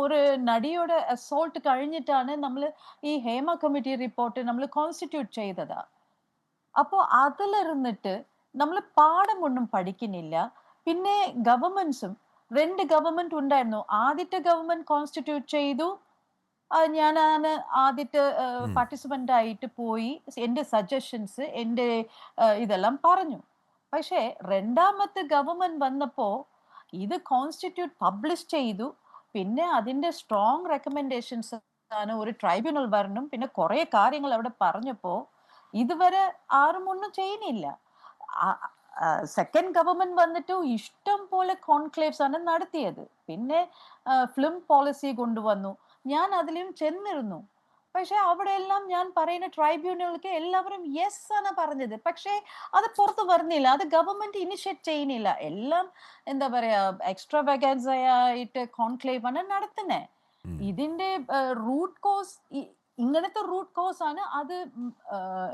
ഒരു നടിയുടെ അസോൾട്ട് കഴിഞ്ഞിട്ടാണ് നമ്മൾ ഈ ഹേമ കമ്മിറ്റി റിപ്പോർട്ട് നമ്മൾ കോൺസ്റ്റിറ്റ്യൂട്ട് ചെയ്തതാ. അപ്പോൾ അതിലിരുന്നിട്ട് നമ്മൾ പാഠമൊന്നും പഠിക്കുന്നില്ല. പിന്നെ ഗവൺമെന്റ്സും 2 ഗവൺമെന്റ് ഉണ്ടായിരുന്നു. ആദ്യത്തെ ഗവൺമെന്റ് കോൺസ്റ്റിറ്റ്യൂട്ട് ചെയ്തു, ഞാനാണ് ആദ്യത്തെ പാർട്ടിസിപ്പൻ്റ് ആയിട്ട് പോയി എൻ്റെ സജഷൻസ് എൻ്റെ ഇതെല്ലാം പറഞ്ഞു. പക്ഷേ രണ്ടാമത്തെ ഗവൺമെന്റ് വന്നപ്പോൾ ഇത് കോൺസ്റ്റിറ്റ്യൂട്ട് പബ്ലിഷ് ചെയ്തു. പിന്നെ അതിൻ്റെ സ്ട്രോങ് റെക്കമെൻഡേഷൻസ് ആണ് ഒരു ട്രൈബ്യൂണൽ വരണം. പിന്നെ കുറേ കാര്യങ്ങൾ അവിടെ പറഞ്ഞപ്പോൾ ഇതുവരെ ആരും ഒന്നും ചെയ്യുന്നില്ല. സെക്കൻഡ് ഗവൺമെന്റ് വന്നിട്ട് ഇഷ്ടം പോലെ കോൺക്ലേവ്സ് ആണ് നടത്തിയത്. പിന്നെ ഫിലിം പോളിസി കൊണ്ടുവന്നു. ഞാൻ അതിലും ചെന്നിരുന്നു. പക്ഷെ അവിടെയെല്ലാം ഞാൻ പറയുന്ന ട്രൈബ്യൂണലുകൾക്ക് എല്ലാവരും യെസ് ആണ് പറഞ്ഞത്. പക്ഷേ അത് പുറത്ത് വരുന്നില്ല, അത് ഗവൺമെന്റ് ഇനിഷ്യേറ്റ് ചെയ്യുന്നില്ല. എല്ലാം എന്താ പറയാ എക്സ്ട്രാ വാഗൻസ് ആയിട്ട് കോൺക്ലേവ് ആണ് നടത്തുന്നത്. ഇതിന്റെ റൂട്ട് കോസ് ഇങ്ങനത്തെ റൂട്ട് കോസ് ആണ്. അത്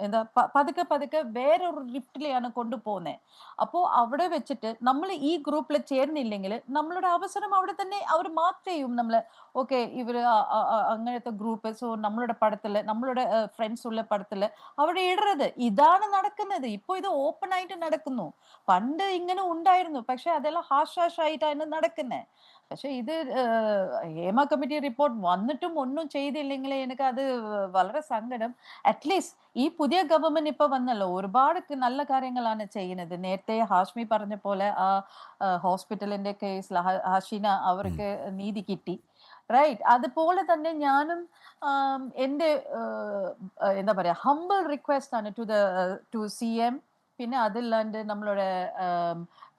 എന്താ പതുക്കെ വേറൊരു ലിഫ്റ്റിലെയാണ് കൊണ്ടുപോകുന്നത്. അപ്പോൾ അവിടെ വെച്ചിട്ട് നമ്മൾ ഈ ഗ്രൂപ്പിൽ ചേർന്നില്ലെങ്കിൽ നമ്മളുടെ അവസരം അവിടെ തന്നെ അവർ മാർക്ക് ചെയ്യും. നമ്മൾ ഓക്കെ ഇവർ അങ്ങനത്തെ ഗ്രൂപ്പ്, സോ നമ്മളുടെ പടത്തിൽ നമ്മളുടെ ഫ്രണ്ട്സ് ഉള്ള പടത്തിൽ അവിടെ ഇടരുത്. ഇതാണ് നടക്കുന്നത്. ഇപ്പോൾ ഇത് ഓപ്പൺ ആയിട്ട് നടക്കുന്നു. പണ്ട് ഇങ്ങനെ ഉണ്ടായിരുന്നു, പക്ഷെ അതെല്ലാം ഹാഷാഷായിട്ടാണ് നടക്കുന്നത്. പക്ഷെ ഇത് ഹേമ കമ്മിറ്റി റിപ്പോർട്ട് വന്നിട്ടും ഒന്നും ചെയ്തില്ലെങ്കിൽ എനിക്ക് അത് വളരെ സങ്കടം. അറ്റ്ലീസ്റ്റ് ഈ പുതിയ ഗവൺമെന്റ് ഇപ്പൊ വന്നല്ലോ, ഒരുപാട് നല്ല കാര്യങ്ങളാണ് ചെയ്യുന്നത്. നേരത്തെ ഹാഷ്മി പറഞ്ഞ പോലെ ആ ഹോസ്പിറ്റലിന്റെ കേസിൽ ഹസീന അവർക്ക് നീതി കിട്ടി, റൈറ്റ്? അതുപോലെ തന്നെ ഞാനും എൻ്റെ എന്താ പറയാ ഹംബിൾ റിക്വസ്റ്റ് ആണ് ടു CM, പിന്നെ അതല്ലാണ്ട് നമ്മളുടെ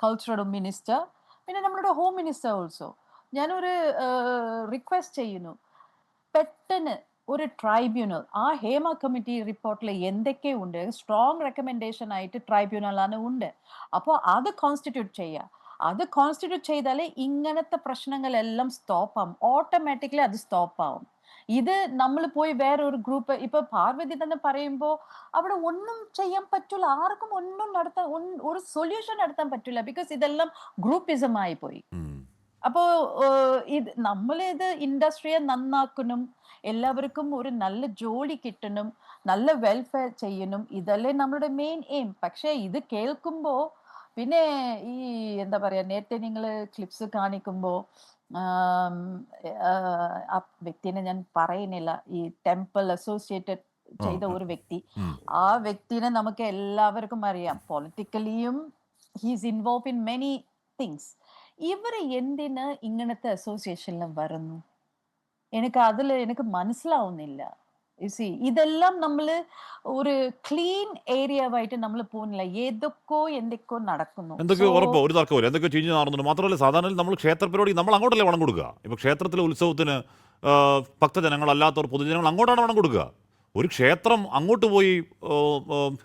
കൾച്ചറൽ മിനിസ്റ്റർ, പിന്നെ നമ്മളുടെ ഹോം മിനിസ്റ്റർ ഓൾസോ. ഞാനൊരു റിക്വസ്റ്റ് ചെയ്യുന്നു, പെട്ടെന്ന് ഒരു ട്രൈബ്യൂണൽ ആ ഹേമ കമ്മിറ്റി റിപ്പോർട്ടിൽ എന്തൊക്കെയുണ്ട് സ്ട്രോങ് റെക്കമെൻഡേഷൻ ആയിട്ട് ട്രൈബ്യൂണലാണ് ഉണ്ട്. അപ്പോൾ അത് കോൺസ്റ്റിറ്റ്യൂട്ട് ചെയ്യുക. അത് കോൺസ്റ്റിറ്റ്യൂട്ട് ചെയ്താലേ ഇങ്ങനത്തെ പ്രശ്നങ്ങളെല്ലാം സ്റ്റോപ്പ് ആവും. ഓട്ടോമാറ്റിക്കലി അത് സ്റ്റോപ്പ് ആവും. ഇത് നമ്മൾ പോയി വേറെ ഒരു ഗ്രൂപ്പ്, ഇപ്പൊ പാർവതി തന്നെ പറയുമ്പോൾ അവിടെ ഒന്നും ചെയ്യാൻ പറ്റില്ല. ആർക്കും ഒന്നും നടത്താൻ ഒരു സൊല്യൂഷൻ നടത്താൻ പറ്റില്ല. ബിക്കോസ് ഇതെല്ലാം ഗ്രൂപ്പിസം ആയി പോയി. അപ്പോ ഇത് നമ്മളിത് ഇൻഡസ്ട്രിയെ നന്നാക്കണം, എല്ലാവർക്കും ഒരു നല്ല ജോലി കിട്ടണം, നല്ല വെൽഫെയർ ചെയ്യണം. ഇതല്ലേ നമ്മുടെ മെയിൻ എയിം. പക്ഷെ ഇത് കേൾക്കുമ്പോ പിന്നെ ഈ എന്താ പറയാ നേരത്തെ നിങ്ങൾ ക്ലിപ്സ് കാണിക്കുമ്പോ ആ വ്യക്തിനെ ഞാൻ പറയുന്നില്ല, ഈ ടെമ്പിൾ അസോസിയേറ്റഡ് ചെയ്ത ഒരു വ്യക്തി, ആ വ്യക്തിനെ നമുക്ക് എല്ലാവർക്കും അറിയാം. പൊളിറ്റിക്കലിയും he's involve in many things. ഇവര് എന്തിന് ഇങ്ങനത്തെ അസോസിയേഷനിലും വരുന്നു? എനിക്ക് മനസ്സിലാവുന്നില്ല. ഇതെല്ലാം നമ്മൾ ഒരു ക്ലീൻ ഏരിയവായിട്ട് നമ്മൾ പോകുന്നില്ല. എന്തൊക്കെയോ നടക്കുന്നു. എന്തൊക്കെയോ ഉറപ്പ് ഒരു തർക്കമില്ല, എന്തൊക്കെയോ ചീഞ്ഞു നാറുന്നുണ്ട്. മാത്രമല്ല സാധാരണ നമ്മൾ ക്ഷേത്ര പരിപാടി നമ്മൾ അങ്ങോട്ടല്ലേ പണം കൊടുക്കുക. ഇപ്പോൾ ക്ഷേത്രത്തിലെ ഉത്സവത്തിന് ഭക്തജനങ്ങൾ അല്ലാത്തവർ പൊതുജനങ്ങൾ അങ്ങോട്ടാണ് പണം കൊടുക്കുക. ഒരു ക്ഷേത്രം അങ്ങോട്ട് പോയി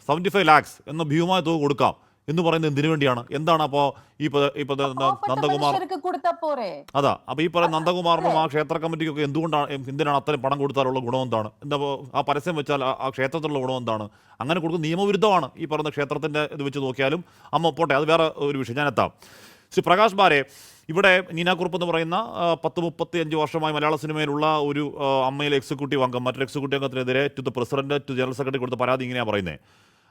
75 lakhs എന്ന ഭീമമായ തുക കൊടുക്കാം എന്ന് പറയുന്നത് എന്തിനു വേണ്ടിയാണ്? എന്താണ് അപ്പോൾ ഈ നന്ദകുമാർ അതാ അപ്പോൾ ഈ പറയുന്ന നന്ദകുമാറിനും ആ ക്ഷേത്ര കമ്മിറ്റിക്കൊക്കെ എന്തിനാണ് അത്രയും പണം കൊടുത്താലുള്ള ഗുണം എന്താണ്? എന്താ ആ പരസ്യം വെച്ചാൽ ആ ക്ഷേത്രത്തിലുള്ള ഗുണം എന്താണ്? അങ്ങനെ കൊടുക്കുന്ന നിയമവിരുദ്ധമാണ്. ഈ പറയുന്ന ക്ഷേത്രത്തിൻ്റെ ഇത് വെച്ച് നോക്കിയാലും അമ്മ പോട്ടെ, അത് വേറെ ഒരു വിഷയം, ഞാൻ എത്താം. ശ്രീ പ്രകാശ് ബാരെ, ഇവിടെ നീന കുറുപ്പ് എന്ന് പറയുന്ന 35 വർഷമായി മലയാള സിനിമയിലുള്ള ഒരു അമ്മയിലെ എക്സിക്യൂട്ടീവ് അംഗം മറ്റൊരു എക്സിക്യൂട്ടീവ് അംഗത്തിനെതിരെ to the president to general secretary കൊടുത്ത പരാതി ഇങ്ങനെയാണ് പറയുന്നത്.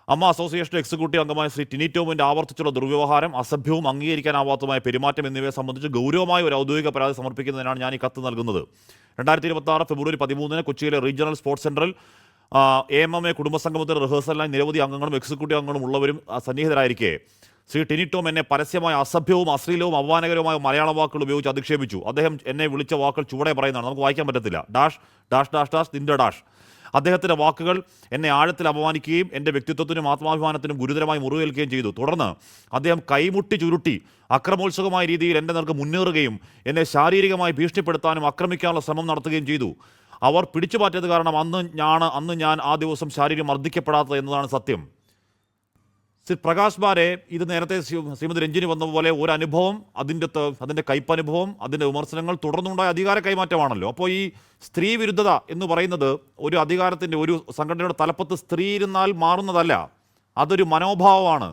അമ്മ അസോസിയേഷൻ എക്സിക്യൂട്ടീവ് അംഗമായ ശ്രീ ടിനി ടോമിന്റെ ആവർത്തിച്ചുള്ള ദുർവ്യവഹാരം, അസഭ്യവും അംഗീകരിക്കാനാവാത്തതുമായ പെരുമാറ്റം എന്നിവയെ സംബന്ധിച്ച് ഗൗരവമായ ഒരു ഔദ്യോഗിക പരാതി സമർപ്പിക്കുന്നതിനാണ് ഞാൻ ഈ കത്ത് നൽകുന്നത്. 2026 ഫെബ്രുവരി 13 കൊച്ചിയിലെ റീജിയണൽ സ്പോർട്സ് സെന്ററിൽ AMMA കുടുംബസംഗമത്തിന്റെ റിഹേഴ്സലിനായി നിരവധി അംഗങ്ങളും എക്സിക്യൂട്ടീവ് അംഗങ്ങളും ഉള്ളവരും സന്നിഹിതരായിരിക്കെ ശ്രീ ടിനി ടോം എന്നെ പരസ്യമായ അസഭ്യവും അശ്ലീലവും അപമാനകരവുമായ മലയാള വാക്കുകൾ ഉപയോഗിച്ച് അധിക്ഷേപിച്ചു. അദ്ദേഹം എന്നെ വിളിച്ച വാക്കുകൾ ചുവടെ പറയുന്നതാണ്, നമുക്ക് വായിക്കാൻ പറ്റത്തില്ല. ഡാഷ് ഡാഷ് ഡാഷ് ഡാഷ് നിന്റെ ഡാഷ്. അദ്ദേഹത്തിൻ്റെ വാക്കുകൾ എന്നെ ആഴത്തിൽ അപമാനിക്കുകയും എൻ്റെ വ്യക്തിത്വത്തിനും ആത്മാഭിമാനത്തിനും ഗുരുതരമായി മുറിവേൽക്കുകയും ചെയ്തു. തുടർന്ന് അദ്ദേഹം കൈമുട്ടി ചുരുട്ടി അക്രമോത്സുകമായ രീതിയിൽ എൻ്റെ നേർക്ക് മുന്നേറുകയും എന്നെ ശാരീരികമായി ഭീഷണിപ്പെടുത്താനും ആക്രമിക്കാനുള്ള ശ്രമം നടത്തുകയും ചെയ്തു. അവർ പിടിച്ചുമാറ്റിയത് കാരണം അന്ന് ഞാൻ ആ ദിവസം ശാരീരികം മർദ്ദിക്കപ്പെടാത്തത് എന്നതാണ് സത്യം. ശ്രീ പ്രകാശ് ബാരെ, ഇത് നേരത്തെ ശ്രീമതി രഞ്ജിനി വന്നപോലെ ഒരു അനുഭവം, അതിൻ്റെ കയ്പനുഭവം, അതിൻ്റെ വിമർശനങ്ങൾ, തുടർന്നുണ്ടായ അധികാര കൈമാറ്റമാണല്ലോ. അപ്പോൾ ഈ സ്ത്രീ വിരുദ്ധത എന്ന് പറയുന്നത് ഒരു അധികാരത്തിൻ്റെ ഒരു സംഘടനയുടെ തലപ്പത്ത് സ്ത്രീ ഇരുന്നാൽ മാറുന്നതല്ല, അതൊരു മനോഭാവമാണ്.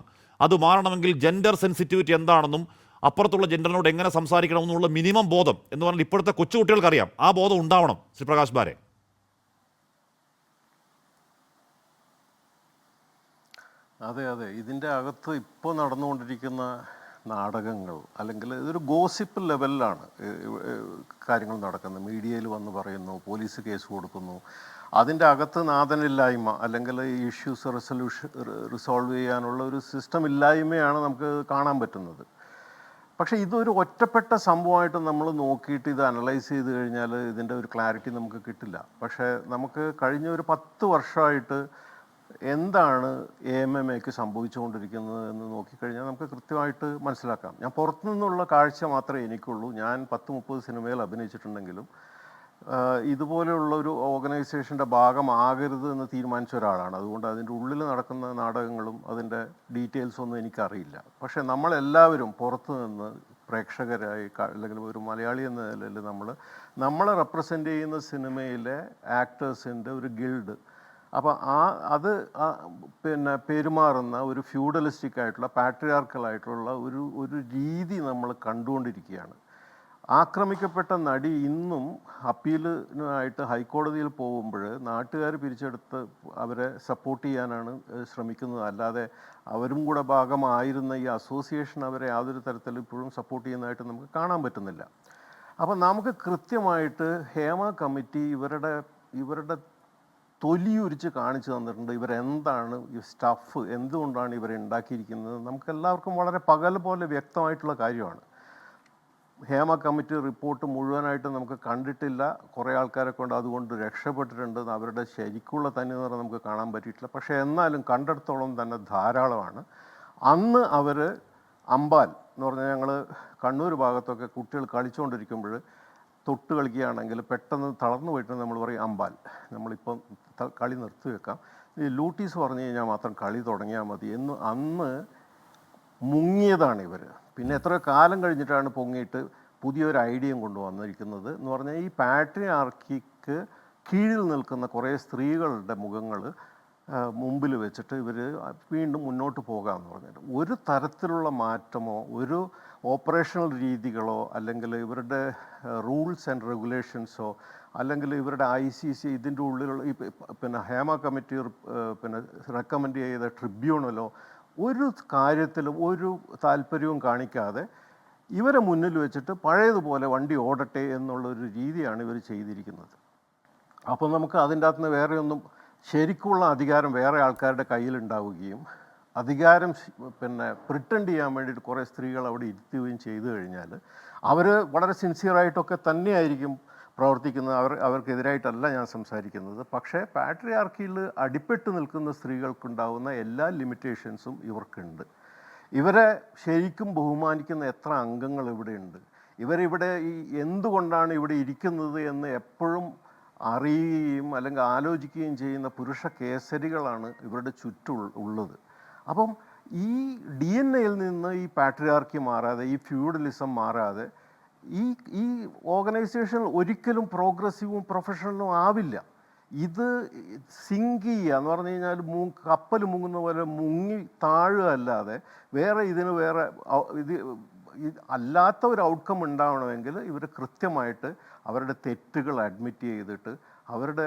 അത് മാറണമെങ്കിൽ ജെൻഡർ സെൻസിറ്റിവിറ്റി എന്താണെന്നും അപ്പുറത്തുള്ള ജെൻഡറിനോട് എങ്ങനെ സംസാരിക്കണമെന്നുള്ള മിനിമം ബോധം എന്ന് പറഞ്ഞാൽ ഇപ്പോഴത്തെ കൊച്ചുകുട്ടികൾക്കറിയാം. ആ ബോധം ഉണ്ടാവണം. ശ്രീ പ്രകാശ് ബാരെ. അതെ, ഇതിൻ്റെ അകത്ത് ഇപ്പോൾ നടന്നുകൊണ്ടിരിക്കുന്ന നാടകങ്ങൾ, അല്ലെങ്കിൽ ഇതൊരു ഗോസിപ്പ് ലെവലിലാണ് കാര്യങ്ങൾ നടക്കുന്നത്. മീഡിയയിൽ വന്ന് പറയുന്നു, പോലീസ് കേസ് കൊടുക്കുന്നു, അതിൻ്റെ അകത്ത് നാഥനില്ലായ്മ അല്ലെങ്കിൽ ഇഷ്യൂസ് റിസോൾവ് ചെയ്യാനുള്ള ഒരു സിസ്റ്റം ഇല്ലായ്മയാണ് നമുക്ക് കാണാൻ പറ്റുന്നത്. പക്ഷേ ഇതൊരു ഒറ്റപ്പെട്ട സംഭവമായിട്ട് നമ്മൾ നോക്കിയിട്ട് ഇത് അനലൈസ് ചെയ്ത് കഴിഞ്ഞാൽ ഇതിൻ്റെ ഒരു ക്ലാരിറ്റി നമുക്ക് കിട്ടില്ല. പക്ഷേ നമുക്ക് കഴിഞ്ഞ ഒരു 10 വർഷമായിട്ട് എന്താണ് AMMAക്ക് സംഭവിച്ചുകൊണ്ടിരിക്കുന്നത് എന്ന് നോക്കിക്കഴിഞ്ഞാൽ നമുക്ക് കൃത്യമായിട്ട് മനസ്സിലാക്കാം. ഞാൻ പുറത്തു നിന്നുള്ള കാഴ്ച മാത്രമേ എനിക്കുള്ളൂ. ഞാൻ 10-30 സിനിമയിൽ അഭിനയിച്ചിട്ടുണ്ടെങ്കിലും ഇതുപോലെയുള്ള ഒരു ഓർഗനൈസേഷൻ്റെ ഭാഗമാകരുത് എന്ന് തീരുമാനിച്ച ഒരാളാണ്. അതുകൊണ്ട് അതിൻ്റെ ഉള്ളിൽ നടക്കുന്ന നാടകങ്ങളും അതിൻ്റെ ഡീറ്റെയിൽസ് ഒന്നും എനിക്കറിയില്ല. പക്ഷേ നമ്മളെല്ലാവരും പുറത്തു നിന്ന് പ്രേക്ഷകരായി, അല്ലെങ്കിൽ ഒരു മലയാളി എന്ന നിലയിൽ നമ്മളെ റെപ്രസെൻ്റ് ചെയ്യുന്ന സിനിമയിലെ ആക്ടേഴ്സിൻ്റെ ഒരു ഗിൽഡ്, അപ്പോൾ അത് പിന്നെ പെരുമാറുന്ന ഒരു ഫ്യൂഡലിസ്റ്റിക് ആയിട്ടുള്ള പാട്രിയാർക്കലായിട്ടുള്ള ഒരു രീതി നമ്മൾ കണ്ടുകൊണ്ടിരിക്കുകയാണ്. ആക്രമിക്കപ്പെട്ട നടി ഇന്നും അപ്പീലിനായിട്ട് ഹൈക്കോടതിയിൽ പോകുമ്പോൾ നാട്ടുകാർ പിരിച്ചെടുത്ത് അവരെ സപ്പോർട്ട് ചെയ്യാനാണ് ശ്രമിക്കുന്നത്. അല്ലാതെ അവരും കൂടെ ഭാഗമായിരുന്ന ഈ അസോസിയേഷൻ അവരെ യാതൊരു തരത്തിലും ഇപ്പോഴും സപ്പോർട്ട് ചെയ്യുന്നതായിട്ട് നമുക്ക് കാണാൻ പറ്റുന്നില്ല. അപ്പോൾ നമുക്ക് കൃത്യമായിട്ട് ഹേമ കമ്മിറ്റി ഇവരുടെ തൊലിയുരിച്ച് കാണിച്ചു തന്നിട്ടുണ്ട്. ഇവരെന്താണ് ഈ സ്റ്റഫ്, എന്തുകൊണ്ടാണ് ഇവരെ ഉണ്ടാക്കിയിരിക്കുന്നത്, നമുക്കെല്ലാവർക്കും വളരെ പകൽ പോലെ വ്യക്തമായിട്ടുള്ള കാര്യമാണ്. ഹേമ കമ്മിറ്റി റിപ്പോർട്ട് മുഴുവനായിട്ട് നമുക്ക് കണ്ടിട്ടില്ല. കുറേ ആൾക്കാരെ കൊണ്ട് അതുകൊണ്ട് രക്ഷപ്പെട്ടിട്ടുണ്ട്. അവരുടെ ശരിക്കുള്ള തനിനിറം നമുക്ക് കാണാൻ പറ്റിയിട്ടില്ല. പക്ഷേ എന്നാലും കണ്ടെടുത്തോളം തന്നെ ധാരാളമാണ്. അന്ന് അവർ അമ്പാൽ എന്ന് പറഞ്ഞാൽ, ഞങ്ങൾ കണ്ണൂർ ഭാഗത്തൊക്കെ കുട്ടികൾ കളിച്ചുകൊണ്ടിരിക്കുമ്പോൾ തൊട്ട് കളിക്കുകയാണെങ്കിൽ പെട്ടെന്ന് തളർന്നു പോയിട്ട് നമ്മൾ പറയും അമ്പാൽ, നമ്മളിപ്പം കളി നിർത്തി വെക്കാം, ഈ ലൂട്ടീസ് പറഞ്ഞു കഴിഞ്ഞാൽ മാത്രം കളി തുടങ്ങിയാൽ മതി എന്ന് അന്ന് മുങ്ങിയതാണ് ഇവർ. പിന്നെ എത്രയോ കാലം കഴിഞ്ഞിട്ടാണ് പൊങ്ങിയിട്ട് പുതിയൊരു ഐഡിയയും കൊണ്ടുവന്നിരിക്കുന്നത് എന്ന് പറഞ്ഞാൽ ഈ പാട്രിയാർക്കിക്ക് കീഴിൽ നിൽക്കുന്ന കുറേ സ്ത്രീകളുടെ മുഖങ്ങൾ മുമ്പിൽ വെച്ചിട്ട് ഇവർ വീണ്ടും മുന്നോട്ട് പോകാമെന്ന് പറഞ്ഞിട്ട് ഒരു തരത്തിലുള്ള മാറ്റമോ ഒരു ഓപ്പറേഷണൽ രീതികളോ അല്ലെങ്കിൽ ഇവരുടെ റൂൾസ് ആൻഡ് റെഗുലേഷൻസോ അല്ലെങ്കിൽ ഇവരുടെ ICC ഇതിൻ്റെ ഉള്ളിലുള്ള ഈ പിന്നെ ഹേമ കമ്മിറ്റി പിന്നെ റെക്കമെൻഡ് ചെയ്ത ട്രിബ്യൂണലോ ഒരു കാര്യത്തിലും ഒരു താല്പര്യവും കാണിക്കാതെ ഇവരെ മുന്നിൽ വെച്ചിട്ട് പഴയതുപോലെ വണ്ടി ഓടട്ടെ എന്നുള്ളൊരു രീതിയാണ് ഇവർ ചെയ്തിരിക്കുന്നത്. അപ്പോൾ നമുക്ക് അതിൻ്റെ അകത്ത് നിന്ന് വേറെ ഒന്നും, ശരിക്കുള്ള അധികാരം വേറെ ആൾക്കാരുടെ കയ്യിലുണ്ടാവുകയും അധികാരം പിന്നെ പ്രിറ്റൻഡ് ചെയ്യാൻ വേണ്ടിയിട്ട് കുറേ സ്ത്രീകൾ അവിടെ ഇരുത്തുകയും ചെയ്തു കഴിഞ്ഞാൽ അവർ വളരെ സിൻസിയറായിട്ടൊക്കെ തന്നെയായിരിക്കും പ്രവർത്തിക്കുന്നത്. അവർക്കെതിരായിട്ടല്ല ഞാൻ സംസാരിക്കുന്നത്. പക്ഷേ പാട്രിയാർക്കിയിൽ അടിപ്പെട്ട് നിൽക്കുന്ന സ്ത്രീകൾക്കുണ്ടാകുന്ന എല്ലാ ലിമിറ്റേഷൻസും ഇവർക്കുണ്ട്. ഇവരെ ശരിക്കും ബഹുമാനിക്കുന്ന എത്ര അംഗങ്ങൾ ഇവിടെയുണ്ട്, ഇവരിവിടെ എന്തുകൊണ്ടാണ് ഇവിടെ ഇരിക്കുന്നത് എന്ന് എപ്പോഴും അറിയുകയും അല്ലെങ്കിൽ ആലോചിക്കുകയും ചെയ്യുന്ന പുരുഷ കേസരികളാണ് ഇവരുടെ ചുറ്റും ഉള്ളത്. അപ്പം ഈ DNA-യിൽ നിന്ന് ഈ പാട്രിയാർക്കി മാറാതെ, ഈ ഫ്യൂഡലിസം മാറാതെ ഈ ഓർഗനൈസേഷൻ ഒരിക്കലും പ്രോഗ്രസീവും പ്രൊഫഷണലും ആവില്ല. ഇത് സിങ്ക് ചെയ്യുക എന്ന് പറഞ്ഞു കഴിഞ്ഞാൽ കപ്പൽ മുങ്ങുന്ന പോലെ മുങ്ങി താഴുക അല്ലാതെ വേറെ അല്ലാത്ത ഒരു ഔട്ട്കം ഉണ്ടാവണമെങ്കിൽ ഇവർ കൃത്യമായിട്ട് അവരുടെ തെറ്റുകൾ അഡ്മിറ്റ് ചെയ്തിട്ട് അവരുടെ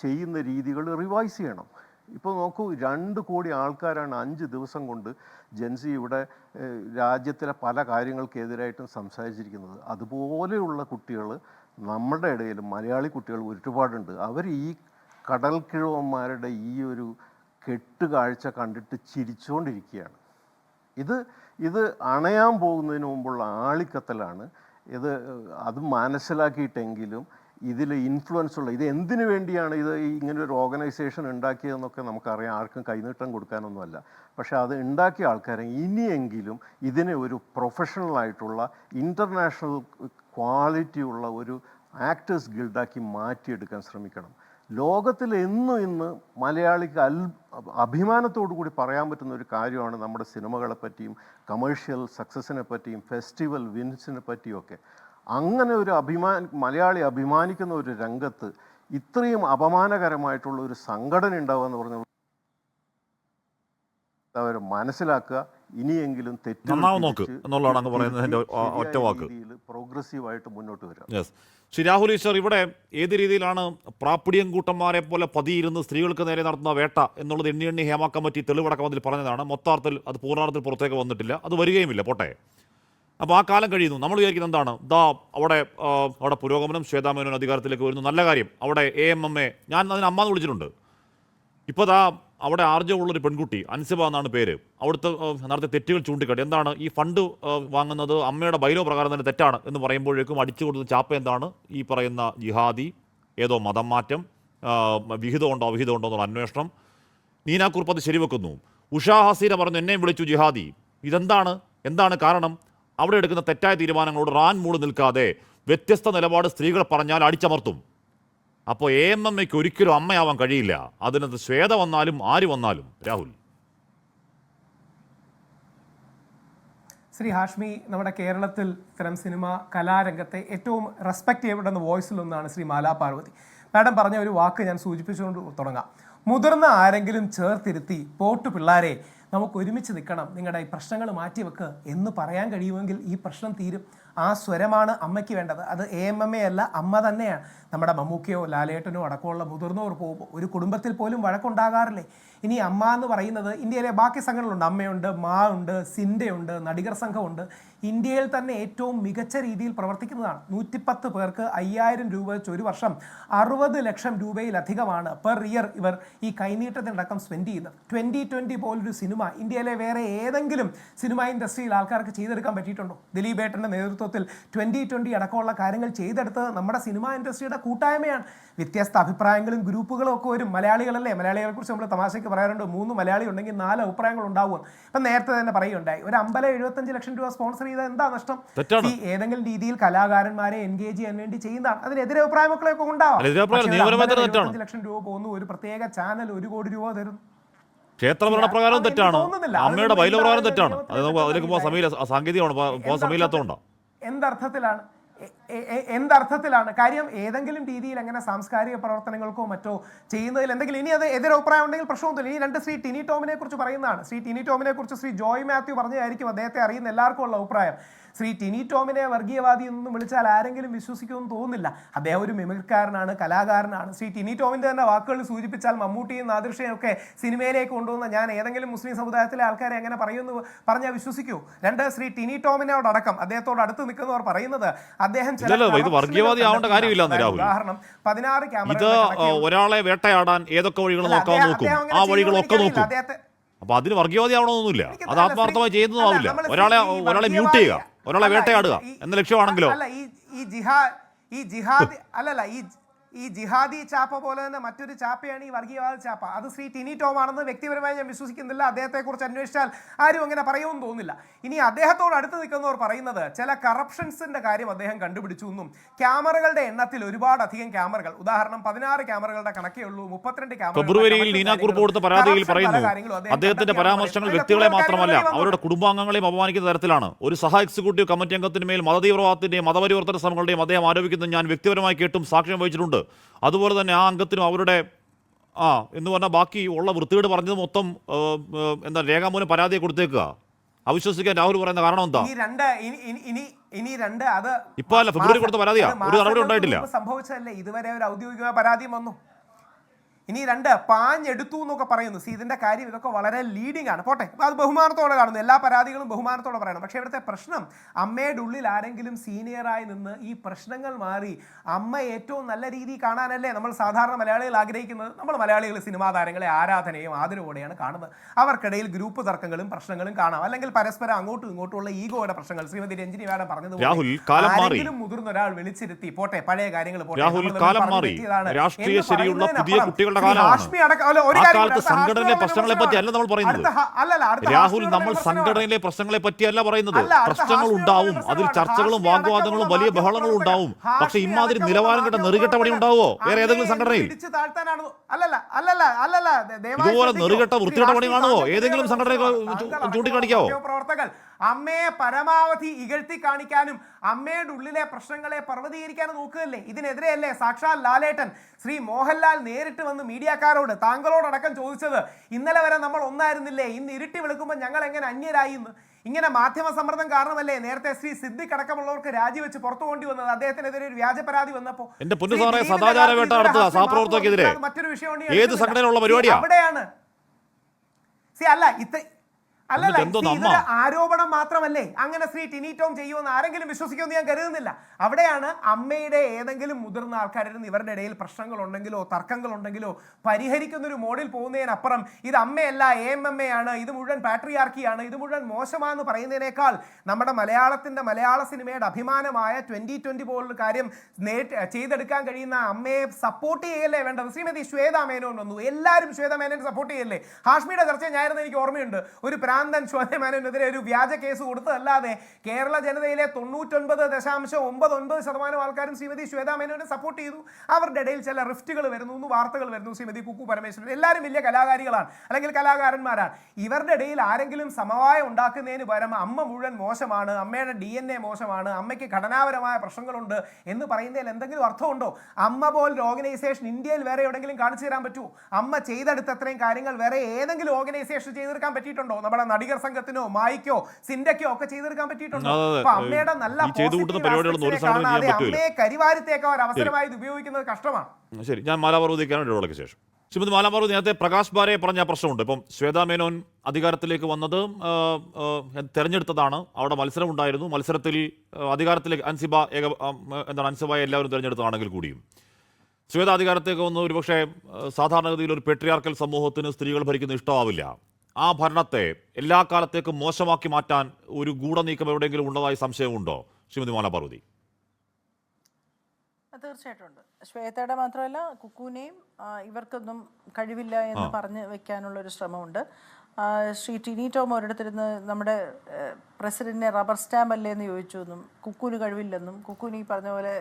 ചെയ്യുന്ന രീതികൾ റിവൈസ് ചെയ്യണം. ഇപ്പോൾ നോക്കൂ, 2 കോടി ആൾക്കാരാണ് 5 ദിവസം കൊണ്ട് ജെൻസി ഇവിടെ രാജ്യത്തിലെ പല കാര്യങ്ങൾക്കെതിരായിട്ടും സംസാരിച്ചിരിക്കുന്നത്. അതുപോലെയുള്ള കുട്ടികൾ നമ്മുടെ ഇടയിലും മലയാളി കുട്ടികൾ ഒരുപാടുണ്ട്. അവർ ഈ കടൽക്കിഴവന്മാരുടെ ഈ ഒരു കെട്ടുകാഴ്ച കണ്ടിട്ട് ചിരിച്ചുകൊണ്ടിരിക്കുകയാണ്. ഇത് അണയാൻ പോകുന്നതിന് മുമ്പുള്ള ആളിക്കത്തലാണ്. അത് മനസ്സിലാക്കിയിട്ടെങ്കിലും ഇതിൽ ഇൻഫ്ലുവൻസ് ഉള്ള ഇത് എന്തിനു വേണ്ടിയാണ് ഇത് ഇങ്ങനൊരു ഓർഗനൈസേഷൻ ഉണ്ടാക്കിയതെന്നൊക്കെ നമുക്കറിയാം. ആർക്കും കൈനീട്ടം കൊടുക്കാനൊന്നുമല്ല. പക്ഷെ അത് ഉണ്ടാക്കിയ ആൾക്കാരെ ഇനിയെങ്കിലും ഇതിനെ ഒരു പ്രൊഫഷണലായിട്ടുള്ള ഇൻ്റർനാഷണൽ ക്വാളിറ്റിയുള്ള ഒരു ആക്ടേഴ്സ് ഗിൽഡാക്കി മാറ്റിയെടുക്കാൻ ശ്രമിക്കണം. ലോകത്തിൽ ഇന്ന് മലയാളിക്ക് അഭിമാനത്തോടു കൂടി പറയാൻ പറ്റുന്ന ഒരു കാര്യമാണ് നമ്മുടെ സിനിമകളെ പറ്റിയും കമേഴ്ഷ്യൽ സക്സസിനെ പറ്റിയും ഫെസ്റ്റിവൽ വിൻസിനെ പറ്റിയൊക്കെ. അങ്ങനെ ഒരു മലയാളി അഭിമാനിക്കുന്ന ഒരു രംഗത്ത് ഇത്രയും അപമാനകരമായിട്ടുള്ള ഒരു സംഘടന ഉണ്ടാവുക എന്ന് പറഞ്ഞാൽ അവർ മനസ്സിലാക്കുക. ഇനിയെങ്കിലും പ്രോഗ്രസീവായിട്ട് മുന്നോട്ട് വരിക. ശ്രീ രാഹുൽ ഈശ്വർ, ഇവിടെ ഏത് രീതിയിലാണ് പ്രാപ്പിടിയം കൂട്ടന്മാരെ പോലെ പതിയിരുന്ന് സ്ത്രീകൾക്ക് നേരെ നടത്തുന്ന വേട്ട എന്നുള്ളത് എണ്ണി ഹേമ കമ്മിറ്റി തെളിവടക്കം അതിൽ പറഞ്ഞതാണ്. മൊത്താർത്ഥത്തിൽ അത് പൂർണ്ണാർത്ഥത്തിൽ പുറത്തേക്ക് വന്നിട്ടില്ല, അത് വരികയുമില്ല, പോട്ടെ. അപ്പോൾ ആ കാലം കഴിയുന്നു. നമ്മൾ വിചാരിക്കുന്നത് എന്താണ്? അവിടെ പുരോഗമനം, ശ്വേതാമേനോൻ അധികാരത്തിലേക്ക് വരുന്നു, നല്ല കാര്യം. അവിടെ AMMA, ഞാൻ അതിന് അമ്മ എന്ന് വിളിച്ചിട്ടുണ്ട്. ഇപ്പോൾ അവിടെ ആർജവമുള്ളൊരു പെൺകുട്ടി, അൻസിബ എന്നാണ് പേര്, അവിടുത്തെ നടത്തിയ തെറ്റുകൾ ചൂണ്ടിക്കാട്ടി. എന്താണ് ഈ ഫണ്ട് വാങ്ങുന്നത് അമ്മയുടെ ബൈലോ പ്രകാരം തന്നെ തെറ്റാണ് എന്ന് പറയുമ്പോഴേക്കും അടിച്ചു കൊടുത്ത ചാപ്പ എന്താണ്? ഈ പറയുന്ന ജിഹാദി, ഏതോ മതം മാറ്റം, വിഹിതമുണ്ടോ അവിഹിതമുണ്ടോ എന്നുള്ള അന്വേഷണം. നീന കുറുപ്പ് അത് ശരിവെക്കുന്നു. ഉഷാ ഹസീന പറഞ്ഞു എന്നെയും വിളിച്ചു ജിഹാദി. എന്താണ് കാരണം? അവിടെ എടുക്കുന്ന തെറ്റായ തീരുമാനങ്ങളോട് റാൻ മൂട് നിൽക്കാതെ വ്യത്യസ്ത നിലപാട് സ്ത്രീകൾ പറഞ്ഞാൽ അടിച്ചമർത്തും. അപ്പോൾ AMMയ്ക്ക് ഒരിക്കലും അമ്മയാവാൻ കഴിയില്ല. അതിനകത്ത് ശ്വേത വന്നാലും ആര് വന്നാലും. രാഹുൽ, ശ്രീ ഹാഷ്മി, നമ്മുടെ കേരളത്തിൽ ഇത്തരം സിനിമ കലാരംഗത്തെ ഏറ്റവും റെസ്പെക്ട് ചെയ്യപ്പെടുന്ന വോയിസിലൊന്നാണ് ശ്രീ മാലാ പാർവതി. മാഡം പറഞ്ഞ ഒരു വാക്ക് ഞാൻ സൂചിപ്പിച്ചുകൊണ്ട് തുടങ്ങാം. മുതിർന്ന ആരെങ്കിലും ചേർത്തിരുത്തി പോട്ടു പിള്ളാരെ നമുക്ക് ഒരുമിച്ച് നിൽക്കണം, നിങ്ങളുടെ ഈ പ്രശ്നങ്ങൾ മാറ്റിവെക്ക് എന്ന് പറയാൻ കഴിയുമെങ്കിൽ ഈ പ്രശ്നം തീരും. ആ സ്വരമാണ് അമ്മയ്ക്ക് വേണ്ടത്. അത് AMMA അല്ല, അമ്മ തന്നെയാണ്. നമ്മുടെ മമ്മൂക്കയോ ലാലേട്ടനോ അടക്കമുള്ള മുതിർന്നവർ പോകുമ്പോൾ ഒരു കുടുംബത്തിൽ പോലും വഴക്കുണ്ടാകാറില്ലേ? ഇനി അമ്മ എന്ന് പറയുന്നത് ഇന്ത്യയിലെ ബാക്കി സംഘടനകളുണ്ട്. അമ്മയുണ്ട്, മാ ഉണ്ട്, സിൻഡയുണ്ട്, നടികർ സംഘമുണ്ട്. ഇന്ത്യയിൽ തന്നെ ഏറ്റവും മികച്ച രീതിയിൽ പ്രവർത്തിക്കുന്നതാണ്. 110 പേർക്ക് 5000 രൂപ വെച്ച് ഒരു വർഷം 60 ലക്ഷം രൂപയിലധികമാണ് പെർ ഇയർ ഇവർ ഈ കൈനീട്ടത്തിനടക്കം സ്പെൻഡ് ചെയ്യുന്നത്. 2020 പോലൊരു സിനിമ ഇന്ത്യയിലെ വേറെ ഏതെങ്കിലും സിനിമ ഇൻഡസ്ട്രിയിൽ ആൾക്കാർക്ക് ചെയ്തെടുക്കാൻ പറ്റിയിട്ടുണ്ടോ? ദിലീപ് ഏട്ടൻ്റെ നേതൃത്വത്തിൽ 2020 അടക്കമുള്ള കാര്യങ്ങൾ ചെയ്തെടുത്തത് നമ്മുടെ സിനിമ ഇൻഡസ്ട്രിയുടെ കൂട്ടായ്മയാണ്. വ്യത്യസ്ത അഭിപ്രായങ്ങളും ഗ്രൂപ്പുകളും ഒക്കെ വരും. മലയാളികളല്ലേ, മലയാളികളെ കുറിച്ച് നമ്മൾ തമാശയ്ക്ക് പറയാറുണ്ട്, 3 മലയാളി ഉണ്ടെങ്കിൽ 4 അഭിപ്രായങ്ങൾ ഉണ്ടാവും. ഇപ്പം നേരത്തെ തന്നെ പറയുകയുണ്ടായി, ഒരു അമ്പലം 75 ലക്ഷം രൂപ സ്പോൺസർ ചെയ്താൽ എന്താ നഷ്ടം? ഈ ഏതെങ്കിലും രീതിയിൽ കലാകാരന്മാരെ എൻഗേജ് ചെയ്യാൻ വേണ്ടി ചെയ്യുന്നതാണ്. അതിനെതിരെ അഭിപ്രായമൊക്കെ ഉണ്ടാവാം. 75 ലക്ഷം രൂപ പോകുന്നു, ഒരു പ്രത്യേക ചാനൽ 1 കോടി രൂപ തരുന്നു. ക്ഷേത്രഭരണപ്രകാരം തെറ്റാണ്, അമ്മയുടെ ബൈലോ പ്രകാരം തെറ്റാണ്. അതിലേക്ക് പോകാൻ സാങ്കേതികമാണ്, പോകാൻ സമയമില്ലാത്തതുകൊണ്ടാണ്. എന്തർത്ഥത്തിലാണ് കാര്യം? ഏതെങ്കിലും രീതിയിൽ അങ്ങനെ സാംസ്കാരിക പ്രവർത്തനങ്ങൾക്കോ മറ്റോ ചെയ്യുന്നതിൽ എന്തെങ്കിലും ഇനി അത് എതിരഭിപ്രായം ഉണ്ടെങ്കിൽ പ്രശ്നമൊന്നുമില്ല. ഇനി 2 ശ്രീ ടിനി ടോമിനെ കുറിച്ച് പറയുന്നതാണ്. ശ്രീ ടിനി ടോമിനെ കുറിച്ച് ശ്രീ ജോയ് മാത്യു പറഞ്ഞതായിരിക്കും അദ്ദേഹത്തെ അറിയുന്ന എല്ലാവർക്കും ഉള്ള അഭിപ്രായം. ശ്രീ ടിനി ടോമിനെ വർഗീയവാദി എന്നൊന്നും വിളിച്ചാൽ ആരെങ്കിലും വിശ്വസിക്കുമെന്ന് തോന്നുന്നില്ല. അദ്ദേഹം ഒരു മിമിക്രിക്കാരനാണ്, കലാകാരനാണ്. ശ്രീ ടിനി ടോമിൻ്റെ തന്നെ വാക്കുകൾ സൂചിപ്പിച്ചാൽ മമ്മൂട്ടിയും നാദിർഷയും ഒക്കെ സിനിമയിലേക്ക് കൊണ്ടുവന്ന ഞാൻ ഏതെങ്കിലും മുസ്ലിം സമുദായത്തിലെ ആൾക്കാരെ എങ്ങനെ പറയുമെന്ന് പറഞ്ഞാൽ വിശ്വസിക്കൂ? 2 ശ്രീ ടിനി ടോമിനോടടക്കം അദ്ദേഹത്തോട് അടുത്ത് നിൽക്കുന്നവർ പറയുന്നത് അദ്ദേഹം ഉദാഹരണം 16 ക്യാമറ ഒരാളെ വേട്ടയാടാൻ ഏതൊക്കെ വഴികൾ നോക്കാൻ നോക്കും, ആ വഴികളൊക്കെ നോക്കും. അപ്പൊ അതിന് വർഗീയവാദി ആവണമെന്നൊന്നുമില്ല, അത് ആത്മാർത്ഥമായി ചെയ്യുന്നതും ആവില്ല. ഒരാളെ മ്യൂട്ട് ചെയ്യുക, ഒരാളെ വേട്ടയാടുക എന്ന ലക്ഷ്യമാണെങ്കിലോ? ഈ ജിഹാദി ചാപ്പ പോലെ തന്നെ മറ്റൊരു ചാപ്പയാണ് ഈ വർഗീയവാദ ചാപ്പ. അത് ശ്രീ ടിനി ടോം ആണെന്ന് വ്യക്തിപരമായി ഞാൻ വിശ്വസിക്കുന്നില്ല. അദ്ദേഹത്തെക്കുറിച്ച് അന്വേഷിച്ചാൽ ആരും അങ്ങനെ പറയുമെന്ന് തോന്നുന്നില്ല. ഇനി അദ്ദേഹത്തോട് അടുത്ത് നിൽക്കുന്നവർ പറയുന്നത് ചില കറപ്ഷൻസിന്റെ കാര്യം അദ്ദേഹം കണ്ടുപിടിച്ചു എന്നും ക്യാമറകളുടെ എണ്ണത്തിൽ ഒരുപാടധികം ക്യാമറകൾ, ഉദാഹരണം 16 ക്യാമറകളുടെ കണക്കേ ഉള്ളൂ, 32 ക്യാമറ. ഫെബ്രുവരിയിൽ നീന കുറുപ്പ് കൊടുത്ത പരാതിയിൽ പറയുന്നു അദ്ദേഹത്തിന്റെ പരാമർശങ്ങൾ വ്യക്തികളെ മാത്രമല്ല അവരുടെ കുടുംബാംഗങ്ങളെയും അപമാനിക്കുന്ന തരത്തിലാണ്. ഒരു സഹ എക്സിക്യൂട്ടീവ് കമ്മിറ്റി അംഗത്തിന് മേൽ മതതീവ്രവാദത്തിന്റെയും മതപരിവർത്തന ശ്രമങ്ങളുടെയും അദ്ദേഹം ആരോപിക്കുന്നത് ഞാൻ വ്യക്തിപരമായി കേട്ടും സാക്ഷ്യം വഹിച്ചിട്ടുണ്ട്. അതുപോലെ തന്നെ ആ അംഗത്തിനും അവരുടെ എന്ന് പറഞ്ഞാൽ ബാക്കി ഉള്ള വൃത്തികേട് പറഞ്ഞത് മൊത്തം എന്താ രേഖാമൂലം പരാതിയെ കൊടുത്തേക്കുക. അവിശ്വസിക്കാൻ രാഹുൽ പറയുന്ന കാരണം എന്താ? ഇനി രണ്ട് അത് ഇപ്പൊ അല്ല, ഫെബ്രുവരി കൊടുത്ത പരാതിയാ, ഒരു നടപടി ഉണ്ടായിട്ടില്ല. സംഭവിച്ചതല്ലേ, ഇതുവരെ ഒരു ഔദ്യോഗിക പരാതിയും വന്നു. ഇനി രണ്ട് പാഞ്ഞെടുത്തു എന്നൊക്കെ പറയുന്നു. ഇതിന്റെ കാര്യം ഇതൊക്കെ വളരെ ലീഡിംഗ് ആണ്. പോട്ടെ, അത് ബഹുമാനത്തോടെ കാണുന്നു, എല്ലാ പരാതികളും ബഹുമാനത്തോടെ പറയണം. പക്ഷേ ഇവിടുത്തെ പ്രശ്നം അമ്മയുടെ ഉള്ളിൽ ആരെങ്കിലും സീനിയറായി നിന്ന് ഈ പ്രശ്നങ്ങൾ മാറി അമ്മ ഏറ്റവും നല്ല രീതിയിൽ കാണാനല്ലേ നമ്മൾ സാധാരണ മലയാളികൾ ആഗ്രഹിക്കുന്നത്. നമ്മൾ മലയാളികൾ സിനിമാ താരങ്ങളെ ആരാധനയും ആദരവോടെയാണ് കാണുന്നത്. അവർക്കിടയിൽ ഗ്രൂപ്പ് തർക്കങ്ങളും പ്രശ്നങ്ങളും കാണാം, അല്ലെങ്കിൽ പരസ്പരം അങ്ങോട്ടും ഇങ്ങോട്ടുമുള്ള ഈഗോയുടെ പ്രശ്നങ്ങൾ. ശ്രീമതി രഞ്ജിനി മാഡം പറഞ്ഞതുപോലെ ആരെങ്കിലും മുതിർന്ന ഒരാൾ വിളിച്ചിരുത്തി, പോട്ടെ പഴയ കാര്യങ്ങൾ പോട്ടെ, രാഷ്ട്രീയ ശരിയുള്ള പുതിയ കുട്ടികളുടെ കാലത്ത് സംഘടനയിലെ പ്രശ്നങ്ങളെ പറ്റി അല്ല നമ്മൾ പറയുന്നത്. രാഹുൽ, നമ്മൾ സംഘടനയിലെ പ്രശ്നങ്ങളെ പറ്റിയല്ല പറയുന്നത്. പ്രശ്നങ്ങൾ ഉണ്ടാവും, അതിൽ ചർച്ചകളും വാഗ്വാദങ്ങളും വലിയ ബഹളങ്ങളും ഉണ്ടാവും. പക്ഷെ ഇമാതിരി നിലവാരം കെട്ട നെറുകെട്ട പണി ഉണ്ടാവോ വേറെ ഏതെങ്കിലും സംഘടനയിൽ? ഇതുപോലെ നെറുകെട്ട വൃത്തികെട്ട പണി കാണുമോ ഏതെങ്കിലും സംഘടനകൾ ചൂണ്ടിക്കാണിക്കാവോ? പ്രവർത്തകർ അമ്മയെ പരമാവധി ഇകഴ്ത്തി കാണിക്കാനും അമ്മയുടെ ഉള്ളിലെ പ്രശ്നങ്ങളെ പർവ്വതീകരിക്കാനും നോക്കുകയല്ലേ. ഇതിനെതിരെയല്ലേ സാക്ഷാൽ ലാലേട്ടൻ ശ്രീ മോഹൻലാൽ നേരിട്ട് വന്ന് മീഡിയക്കാരോട്, താങ്കളോടടക്കം ചോദിച്ചത്, ഇന്നലെ വരെ നമ്മൾ ഒന്നായിരുന്നില്ലേ, ഇന്ന് ഇരുട്ടി വെളുക്കുമ്പോൾ ഞങ്ങൾ എങ്ങനെ അന്യരായി എന്ന്. ഇങ്ങനെ മാധ്യമ സമ്മർദ്ദം കാരണമല്ലേ നേരത്തെ ശ്രീ സിദ്ദിഖ് അടക്കമുള്ളവർക്ക് രാജിവെച്ച് പുറത്തു കൊണ്ടി വന്നത്. അദ്ദേഹത്തിനെതിരെ ഒരു വ്യാജ പരാതി വന്നപ്പോൾ മറ്റൊരു വിഷയമാണ്. ഏത് സംഘടനയിലുള്ള പരിപാടിയാ? അവിടെയാണ് അല്ലല്ല, ഇതൊരു ആരോപണം മാത്രമല്ലേ. അങ്ങനെ ശ്രീ ടിനി ടോം ചെയ്യുമെന്ന് ആരെങ്കിലും വിശ്വസിക്കുമെന്ന് ഞാൻ കരുതുന്നില്ല. അവിടെയാണ് അമ്മയുടെ ഏതെങ്കിലും മുതിർന്ന ആൾക്കാരിൽ ഇവരുടെ ഇടയിൽ പ്രശ്നങ്ങളുണ്ടെങ്കിലോ തർക്കങ്ങളുണ്ടെങ്കിലോ പരിഹരിക്കുന്നൊരു മോഡിൽ പോകുന്നതിനപ്പുറം ഇത് അമ്മയല്ല AMMA ആണ്, ഇത് മുഴുവൻ പാട്രിയാർക്കിയാണ്, ഇത് മുഴുവൻ മോശമാണെന്ന് പറയുന്നതിനേക്കാൾ നമ്മുടെ മലയാള സിനിമയുടെ അഭിമാനമായ 2020 പോലുള്ള കാര്യം ചെയ്തെടുക്കാൻ കഴിയുന്ന അമ്മയെ സപ്പോർട്ട് ചെയ്യല്ലേ വേണ്ടത്. ശ്രീമതി ശ്വേതാ മേനോൻ വന്നു, എല്ലാവരും ശ്വേതാ മേനോനെ സപ്പോർട്ട് ചെയ്യല്ലേ. ഹാഷ്മിയുടെ ചർച്ച ഞാനിരുന്ന് എനിക്ക് ഓർമ്മയുണ്ട്. ഒരു ശ്വേതാ മേനോനെതിരെ ഒരു വ്യാജ കേസ് കൊടുത്തതല്ലാതെ കേരള ജനതയിലെ 99.99% ആൾക്കാരും ശ്രീമതി ശ്വേതാ മേനോനെ സപ്പോർട്ട് ചെയ്തു. അവരുടെ ഇടയിൽ ചില റിഫ്റ്റുകൾ വരുന്നു, വാർത്തകൾ വരുന്നു. ശ്രീമതി കുക്കു പരമേശ്വരൻ, എല്ലാവരും വലിയ കലാകാരികളാണ് അല്ലെങ്കിൽ കലാകാരന്മാരാണ്. ഇവരുടെ ഇടയിൽ ആരെങ്കിലും സമവായം ഉണ്ടാക്കുന്നതിന് പകരം അമ്മ മുഴുവൻ മോശമാണ്, അമ്മയുടെ DNA മോശമാണ്, അമ്മയ്ക്ക് ഘടനാപരമായ പ്രശ്നങ്ങളുണ്ട് എന്ന് പറയുന്നതിൽ എന്തെങ്കിലും അർത്ഥമുണ്ടോ? അമ്മ പോലൊരു ഓർഗനൈസേഷൻ ഇന്ത്യയിൽ വേറെ എവിടെയെങ്കിലും കാണിച്ചു തരാൻ പറ്റുമോ? അമ്മ ചെയ്തെടുത്ത അത്രയും കാര്യങ്ങൾ വേറെ ഏതെങ്കിലും ഓർഗനൈസേഷൻ ചെയ്തെടുക്കാൻ പറ്റിയിട്ടുണ്ടോ? നമ്മുടെ നടികർ സംഘത്തിനോ മായിക്കോ സിൻഡയ്ക്കോ ഒക്കെ ചെയ്തെടുക്കാൻ പറ്റിയിട്ടുണ്ടോ? അപ്പൊ അമ്മയുടെ നല്ല അമ്മയെ കരിവാരിത്തേക്കാൻ ഒരു അവസരമായി ഇത് ഉപയോഗിക്കുന്നത് കഷ്ടമാണ്. ശരി, ഞാൻ മാലാപർവതിക്കാണ് ഇടവേളയ്ക്ക് ശേഷം. ശ്രീമതി മാലാപർവതി, നേരത്തെ പ്രകാശ് ബാരെ പറഞ്ഞ പ്രശ്നമുണ്ട്. ഇപ്പം ശ്വേതാ മേനോൻ അധികാരത്തിലേക്ക് വന്നത് തെരഞ്ഞെടുത്തതാണ്, അവിടെ മത്സരം ഉണ്ടായിരുന്നു. മത്സരത്തിൽ അധികാരത്തിലേക്ക് അൻസിബയെ എല്ലാവരും തിരഞ്ഞെടുത്തതാണെങ്കിൽ കൂടിയും ശ്വേത അധികാരത്തേക്ക് വന്നത് ഒരുപക്ഷെ സാധാരണഗതിയിൽ ഒരു പെട്രിയാർക്കൽ സമൂഹത്തിന് സ്ത്രീകൾ ഭരിക്കുന്ന ഇഷ്ടമാവില്ല. ആ ഭരണത്തെ എല്ലാ കാലത്തേക്കും മോശമാക്കി മാറ്റാൻ ഒരു ഗൂഢനീക്കം എവിടെയെങ്കിലും ഉള്ളതായി സംശയമുണ്ടോ ശ്രീമതി മാലാപർവതി? തീർച്ചയായിട്ടും ഉണ്ട്. ശ്വേതയുടെ മാത്രമല്ല, കുക്കുവിനെയും ഇവർക്കൊന്നും കഴിവില്ല എന്ന് പറഞ്ഞ് വെക്കാനുള്ള ഒരു ശ്രമമുണ്ട്. ശ്രീ ടിനി ടോം ഒരിടത്തിരുന്ന് നമ്മുടെ പ്രസിഡന്റിനെ റബ്ബർ സ്റ്റാമ്പ് അല്ലേ എന്ന് ചോദിച്ചു എന്നും, കുക്കുവിന് കഴിവില്ലെന്നും, കുക്കുവിന് ഈ പറഞ്ഞ പോലെ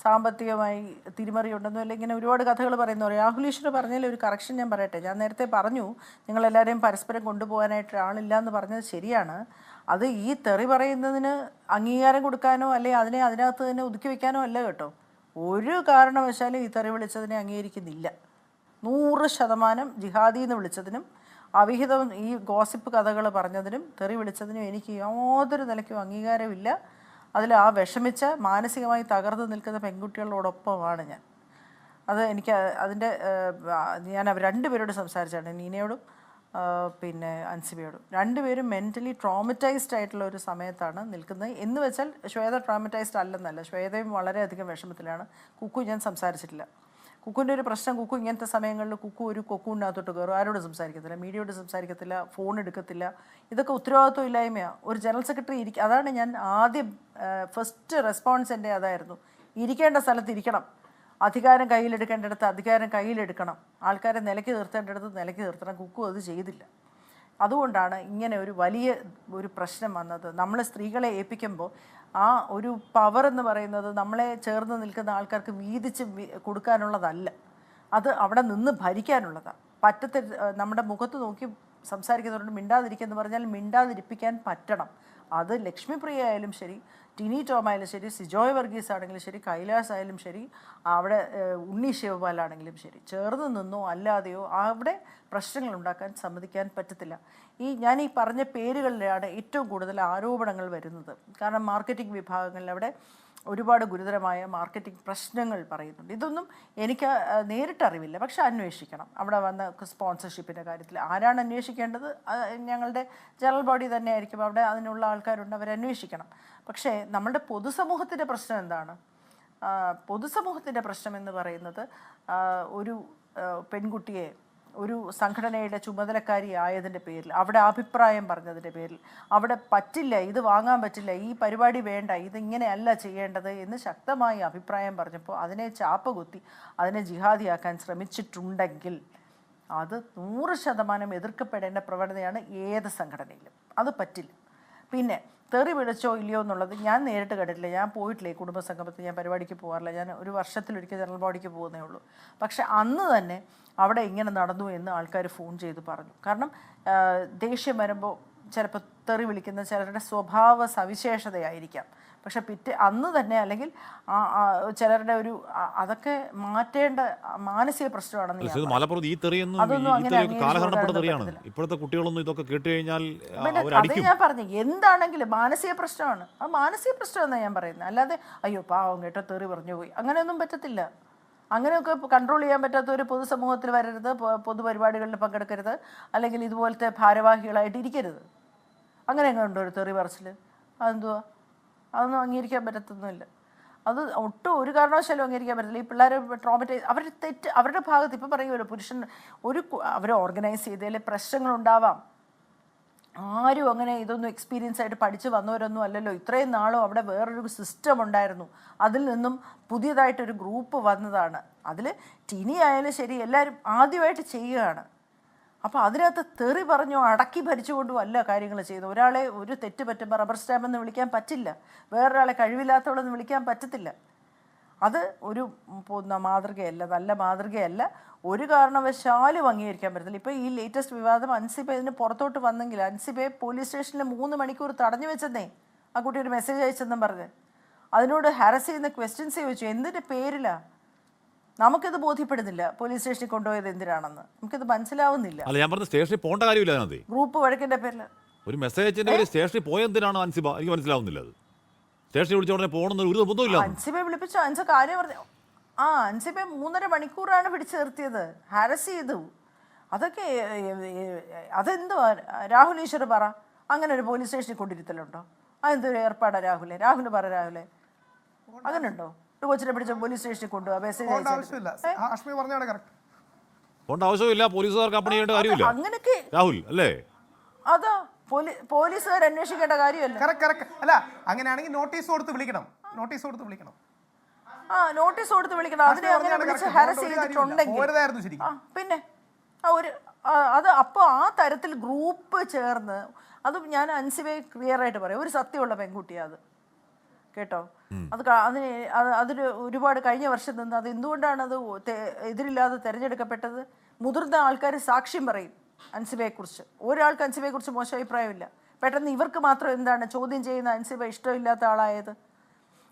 സാമ്പത്തികമായി തിരിമറി ഉണ്ടെന്നും അല്ല, ഇങ്ങനെ ഒരുപാട് കഥകൾ പറയുന്നു. രാഹുൽ ഈശ്വർ പറഞ്ഞതിൽ ഒരു കറക്ഷൻ ഞാൻ പറയട്ടെ. ഞാൻ നേരത്തെ പറഞ്ഞു നിങ്ങളെല്ലാവരെയും പരസ്പരം കൊണ്ടുപോകാനായിട്ട് ആളില്ല എന്ന് പറഞ്ഞത് ശരിയാണ്. അത് ഈ തെറി പറയുന്നതിന് അംഗീകാരം കൊടുക്കാനോ അല്ലെങ്കിൽ അതിനകത്ത് തന്നെ ഒതുക്കി വയ്ക്കാനോ അല്ല കേട്ടോ. ഒരു കാരണവശാലും ഈ തെറി വിളിച്ചതിനെ അംഗീകരിക്കുന്നില്ല. 100% ജിഹാദി എന്ന് വിളിച്ചതിനും അവിഹിതം ഈ ഗോസിപ്പ് കഥകൾ പറഞ്ഞതിനും തെറി വിളിച്ചതിനും എനിക്ക് യാതൊരു നിലയ്ക്കും അംഗീകാരമില്ല. അതിൽ ആ വിഷമിച്ച മാനസികമായി തകർന്നു നിൽക്കുന്ന പെൺകുട്ടികളോടൊപ്പമാണ് ഞാൻ. അത് എനിക്ക് അതിൻ്റെ ഞാൻ അവർ രണ്ടുപേരോട് സംസാരിച്ചാണ്, നീനയോടും പിന്നെ അൻസിബയോടും. രണ്ടുപേരും മെൻ്റലി ട്രോമറ്റൈസ്ഡ് ആയിട്ടുള്ള ഒരു സമയത്താണ് നിൽക്കുന്നത്. എന്ന് വെച്ചാൽ ശ്വേത ട്രോമറ്റൈസ്ഡ് അല്ലെന്നല്ല, ശ്വേതയും വളരെയധികം വിഷമത്തിലാണ്. കുക്കു ഞാൻ സംസാരിച്ചിട്ടില്ല. കുക്കുവിൻ്റെ ഒരു പ്രശ്നം, കുക്കു ഇങ്ങനത്തെ സമയങ്ങളിൽ കുക്കു ഒരു കൊക്കൂടിനകത്തോട്ട് കയറും, ആരോടും സംസാരിക്കത്തില്ല, മീഡിയയോട് സംസാരിക്കത്തില്ല, ഫോൺ എടുക്കത്തില്ല. ഇതൊക്കെ ഉത്തരവാദിത്വം ഇല്ലായ്മയാണ്. ഒരു ജനറൽ സെക്രട്ടറി അതാണ് ഞാൻ ആദ്യം ഫസ്റ്റ് റെസ്പോൺസ് എൻ്റെ അതായിരുന്നു. ഇരിക്കേണ്ട സ്ഥലത്ത് ഇരിക്കണം, അധികാരം കയ്യിലെടുക്കേണ്ടടുത്ത് അധികാരം കയ്യിലെടുക്കണം, ആൾക്കാരെ നിലയ്ക്ക് നിർത്തേണ്ടടുത്ത് നിലയ്ക്ക് നിർത്തണം. കുക്കു അത് ചെയ്തില്ല. അതുകൊണ്ടാണ് ഇങ്ങനെ ഒരു വലിയ ഒരു പ്രശ്നം വന്നത്. നമ്മൾ സ്ത്രീകളെ ഏൽപ്പിക്കുമ്പോൾ ആ ഒരു പവർ എന്ന് പറയുന്നത് നമ്മളെ ചേർന്ന് നിൽക്കുന്ന ആൾക്കാർക്ക് വീതിച്ച് കൊടുക്കാനുള്ളതല്ല, അത് അവിടെ നിന്ന് ഭരിക്കാനുള്ളതാണ്. നമ്മുടെ മുഖത്ത് നോക്കി സംസാരിക്കുന്നവരോട് മിണ്ടാതിരിക്കുക എന്ന് പറഞ്ഞാൽ മിണ്ടാതിരിപ്പിക്കാൻ പറ്റണം. അത് ലക്ഷ്മിപ്രിയ ആയാലും ശരി, ടിനി ടോം ആയാലും ശരി, സിജോയ് വർഗീസ് ആണെങ്കിലും ശരി, കൈലാസ് ആയാലും ശരി, അവിടെ ഉണ്ണി ശിവപാൽ ആണെങ്കിലും ശരി, ചേർന്ന് നിന്നോ അല്ലാതെയോ അവിടെ പ്രശ്നങ്ങൾ ഉണ്ടാക്കാൻ സമ്മതിക്കാൻ പറ്റത്തില്ല. ഞാൻ ഈ പറഞ്ഞ പേരുകളിലാണ് ഏറ്റവും കൂടുതൽ ആരോപണങ്ങൾ വരുന്നത്. കാരണം മാർക്കറ്റിംഗ് വിഭാഗങ്ങളിൽ അവിടെ ഒരുപാട് ഗുരുതരമായ മാർക്കറ്റിംഗ് പ്രശ്നങ്ങൾ പറയുന്നുണ്ട്. ഇതൊന്നും എനിക്ക് നേരിട്ടറിവില്ല, പക്ഷെ അന്വേഷിക്കണം. അവിടെ വന്ന സ്പോൺസർഷിപ്പിൻ്റെ കാര്യത്തിൽ ആരാണ് അന്വേഷിക്കേണ്ടത്? ഞങ്ങളുടെ ജനറൽ ബോഡി തന്നെ ആയിരിക്കും, അവിടെ അതിനുള്ള ആൾക്കാരുണ്ട്, അവരന്വേഷിക്കണം. പക്ഷേ നമ്മളുടെ പൊതുസമൂഹത്തിൻ്റെ പ്രശ്നം എന്താണ്? പൊതുസമൂഹത്തിൻ്റെ പ്രശ്നം എന്ന് പറയുന്നത് ഒരു പെൺകുട്ടിയെ ഒരു സംഘടനയുടെ ചുമതലക്കാരി ആയതിൻ്റെ പേരിൽ, അവിടെ അഭിപ്രായം പറഞ്ഞതിൻ്റെ പേരിൽ, അവിടെ പറ്റില്ല, ഇത് വാങ്ങാൻ പറ്റില്ല, ഈ പരിപാടി വേണ്ട, ഇതിങ്ങനെയല്ല ചെയ്യേണ്ടത് എന്ന് ശക്തമായി അഭിപ്രായം പറഞ്ഞപ്പോൾ അതിനെ ചാപ്പ കുത്തി അതിനെ ജിഹാദിയാക്കാൻ ശ്രമിച്ചിട്ടുണ്ടെങ്കിൽ അത് 100% എതിർക്കപ്പെടേണ്ട പ്രവണതയാണ് ഏത് സംഘടനയിലും. അത് പറ്റില്ല. പിന്നെ തെറി വിളിച്ചോ ഇല്ലയോ എന്നുള്ളത് ഞാൻ നേരിട്ട് കേട്ടിട്ടില്ല. ഞാൻ പോയിട്ടില്ല, ഈ കുടുംബസംഗമത്തിൽ ഞാൻ പരിപാടിക്ക് പോകാറില്ല. ഞാൻ ഒരു വർഷത്തിലൊരിക്കൽ ജനറൽ ബോഡിക്ക് പോകുന്നേ ഉള്ളൂ. പക്ഷെ അന്ന് തന്നെ അവിടെ ഇങ്ങനെ നടന്നു എന്ന് ആൾക്കാർ ഫോൺ ചെയ്ത് പറഞ്ഞു. കാരണം ദേഷ്യം വരുമ്പോൾ ചിലപ്പോൾ തെറി വിളിക്കുന്ന ചിലരുടെ സ്വഭാവ സവിശേഷതയായിരിക്കാം. പക്ഷെ അന്ന് തന്നെ അല്ലെങ്കിൽ ചിലരുടെ ഒരു അതൊക്കെ മാറ്റേണ്ട മാനസിക പ്രശ്നമാണെന്ന് ഇപ്പോഴത്തെ കുട്ടികളൊന്നും ഇതൊക്കെ കേട്ട് കഴിഞ്ഞാൽ അത് ഞാൻ പറഞ്ഞു. എന്താണെങ്കിലും മാനസിക പ്രശ്നമാണ്. അത് മാനസിക പ്രശ്നമെന്നാണ് ഞാൻ പറയുന്നത്. അല്ലാതെ അയ്യോ പാവം കേട്ടോ തെറി പറഞ്ഞു പോയി, അങ്ങനെയൊന്നും പറ്റത്തില്ല. അങ്ങനെയൊക്കെ കൺട്രോൾ ചെയ്യാൻ പറ്റാത്ത ഒരു പൊതുസമൂഹത്തിൽ വരരുത്, പൊതുപരിപാടികളിൽ പങ്കെടുക്കരുത്, അല്ലെങ്കിൽ ഇതുപോലത്തെ ഭാരവാഹികളായിട്ട് ഇരിക്കരുത്. അങ്ങനെ എങ്ങനെ ഉണ്ടോ ഒരു തെറി പറച്ചിൽ? അതെന്തുവാ? അതൊന്നും അംഗീകരിക്കാൻ പറ്റത്തൊന്നുമില്ല. അത് ഒട്ടും ഒരു കാരണവശാലും അംഗീകരിക്കാൻ പറ്റില്ല. ഈ പിള്ളേർ ട്രോമറ്റൈസ്, അവരുടെ തെറ്റ് അവരുടെ ഭാഗത്ത്. ഇപ്പം പറയുമല്ലോ പുരുഷൻ അവർ ഓർഗനൈസ് ചെയ്തതിൽ പ്രശ്നങ്ങളുണ്ടാവാം. ആരും അങ്ങനെ ഇതൊന്നും എക്സ്പീരിയൻസ് ആയിട്ട് പഠിച്ച് വന്നവരൊന്നും അല്ലല്ലോ. ഇത്രയും നാളും അവിടെ വേറൊരു സിസ്റ്റം ഉണ്ടായിരുന്നു. അതിൽ നിന്നും പുതിയതായിട്ടൊരു ഗ്രൂപ്പ് വന്നതാണ്. അതിൽ ടിനി ആയാലും ശരി എല്ലാവരും ആദ്യമായിട്ട് ചെയ്യുകയാണ്. അപ്പോൾ അതിനകത്ത് തെറി പറഞ്ഞോ അടക്കി ഭരിച്ചുകൊണ്ടും അല്ല കാര്യങ്ങൾ ചെയ്തു. ഒരാളെ ഒരു തെറ്റ് പറ്റുമ്പോൾ റബ്ബർ സ്റ്റാമ്പെന്ന് വിളിക്കാൻ പറ്റില്ല, വേറൊരാളെ കഴിവില്ലാത്തവളെന്ന് വിളിക്കാൻ പറ്റത്തില്ല. അത് ഒരു മാതൃകയല്ല, നല്ല മാതൃകയല്ല. ഒരു കാരണവശാലും അംഗീകരിക്കാൻ പറ്റത്തില്ല. ഇപ്പോൾ ഈ ലേറ്റസ്റ്റ് വിവാദം അൻസിബ ഇതിന് പുറത്തോട്ട് വന്നെങ്കിൽ അൻസിബയെ പോലീസ് സ്റ്റേഷനിൽ 3 മണിക്കൂർ തടഞ്ഞു വെച്ചെന്നേ. ആ കുട്ടി ഒരു മെസ്സേജ് അയച്ചെന്നും പറഞ്ഞ് അതിനോട് ഹാരസ് ചെയ്യുന്ന ക്വസ്റ്റ്യൻസ് ചോദിച്ചു. എന്തിൻ്റെ പേരിലാണ്? നമുക്കിത് ബോധ്യപ്പെടുന്നില്ല. പോലീസ് സ്റ്റേഷനിൽ കൊണ്ടുപോയത് എന്തിനാണെന്ന് നമുക്കിത് മനസ്സിലാവുന്നില്ല. സ്റ്റേഷനിൽ പോകേണ്ട കാര്യമില്ല. ഗ്രൂപ്പ് വഴക്കിന്റെ പേരിൽ ഒരു മെസ്സേജ് സ്റ്റേഷനിൽ പോയെന്തിനാണ് അൻസിബ? എനിക്ക് മനസ്സിലാവുന്നില്ല. അത് സ്റ്റേഷനിൽ വിളിച്ച ഉടനെ പോകണമെന്ന് ഒരു നിർബന്ധമില്ല. അൻസിബയെ വിളിപ്പിച്ചു, അൻസ കാര്യം പറഞ്ഞു. അൻസിബയെ 3.5 മണിക്കൂറാണ് പിടിച്ചു നിർത്തിയത്, ഹാരസ് ചെയ്തു. അതൊക്കെ അതെന്തുവാ? രാഹുൽ ഈശ്വർ പറ, അങ്ങനെ ഒരു പോലീസ് സ്റ്റേഷനിൽ കൊണ്ടിരുത്തലുണ്ടോ? അതെന്തൊരു ഏർപ്പാടാ രാഹുലെ? രാഹുൽ പറ, രാഹുലെ അങ്ങനെ ഉണ്ടോ? ഒരു കൊച്ചിനെ പിടിച്ച പോലീസ് സ്റ്റേഷനിൽ കൊണ്ടുപോകാം, മെസ്സേജ് ആവശ്യമില്ല. പോലീസുകാർക്ക് അപ്പണി ചെയ്യേണ്ട കാര്യമില്ല. അങ്ങനെയൊക്കെ രാഹുൽ അല്ലേ? അതാ പോലീസുകാർ അന്വേഷിക്കേണ്ട കാര്യമല്ല. അല്ല, അങ്ങനെയാണെങ്കിൽ നോട്ടീസ് കൊടുത്ത് വിളിക്കണം. നോട്ടീസ് കൊടുത്ത് വിളിക്കണം. അതിനെ അങ്ങനെ വിളിച്ച് ഹാരസ് ചെയ്തിട്ടുണ്ടെങ്കിൽ പിന്നെ അത് അപ്പോൾ ആ തരത്തിൽ ഗ്രൂപ്പ് ചേർന്ന്, അത് ഞാൻ അൻസിബയെ ക്ലിയർ ആയിട്ട് പറയാം, ഒരു സത്യമുള്ള പെൺകുട്ടിയാണ് അത് കേട്ടോ. അതിന് ഒരുപാട് കഴിഞ്ഞ വർഷം നിന്ന് അത് എന്തുകൊണ്ടാണ് അത് എതിരില്ലാതെ തിരഞ്ഞെടുക്കപ്പെട്ടത്? മുതിർന്ന ആൾക്കാർ സാക്ഷ്യം പറയും അൻസിബയെക്കുറിച്ച്. ഒരാൾക്ക് അൻസിബയെക്കുറിച്ച് മോശം അഭിപ്രായമില്ല. പെട്ടെന്ന് ഇവർക്ക് മാത്രം എന്താണ് ചോദ്യം ചെയ്യുന്ന അൻസിബ ഇഷ്ടമില്ലാത്ത ആളായത്?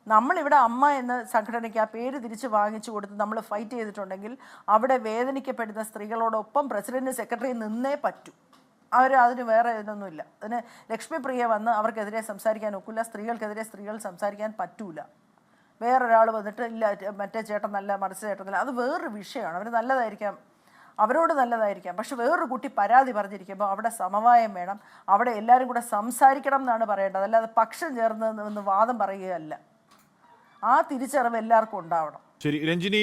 നമ്മളിവിടെ അമ്മ എന്ന സംഘടനയ്ക്ക് ആ പേര് തിരിച്ച് വാങ്ങിച്ചു കൊടുത്ത് നമ്മൾ ഫൈറ്റ് ചെയ്തിട്ടുണ്ടെങ്കിൽ അവിടെ വേദനിക്കപ്പെടുന്ന സ്ത്രീകളോടൊപ്പം പ്രസിഡന്റ് സെക്രട്ടറി നിന്നേ പറ്റൂ. അതിന് വേറെ ഇതൊന്നുമില്ല. അതിന് ലക്ഷ്മിപ്രിയ വന്ന് അവർക്കെതിരെ സംസാരിക്കാൻ ഒക്കില്ല, സ്ത്രീകൾക്കെതിരെ സ്ത്രീകൾ സംസാരിക്കാൻ പറ്റൂല. വേറൊരാൾ വന്നിട്ട് ഇല്ല മറ്റേ ചേട്ടൻ നല്ല മറിച്ച ചേട്ടൻ നല്ല, അത് വേറൊരു വിഷയമാണ്. അവർ നല്ലതായിരിക്കാം, അവരോട് നല്ലതായിരിക്കാം. പക്ഷെ വേറൊരു കുട്ടി പരാതി പറഞ്ഞിരിക്കുമ്പോൾ അവിടെ സമവായം വേണം, അവിടെ എല്ലാവരും കൂടെ സംസാരിക്കണം എന്നാണ് പറയേണ്ടത്. അല്ലാതെ പക്ഷം ചേർന്ന് വാദം പറയുകയല്ല. ആ തിരിച്ചറിവ് എല്ലാവർക്കും ഉണ്ടാവണം. ശരി രഞ്ജിനി,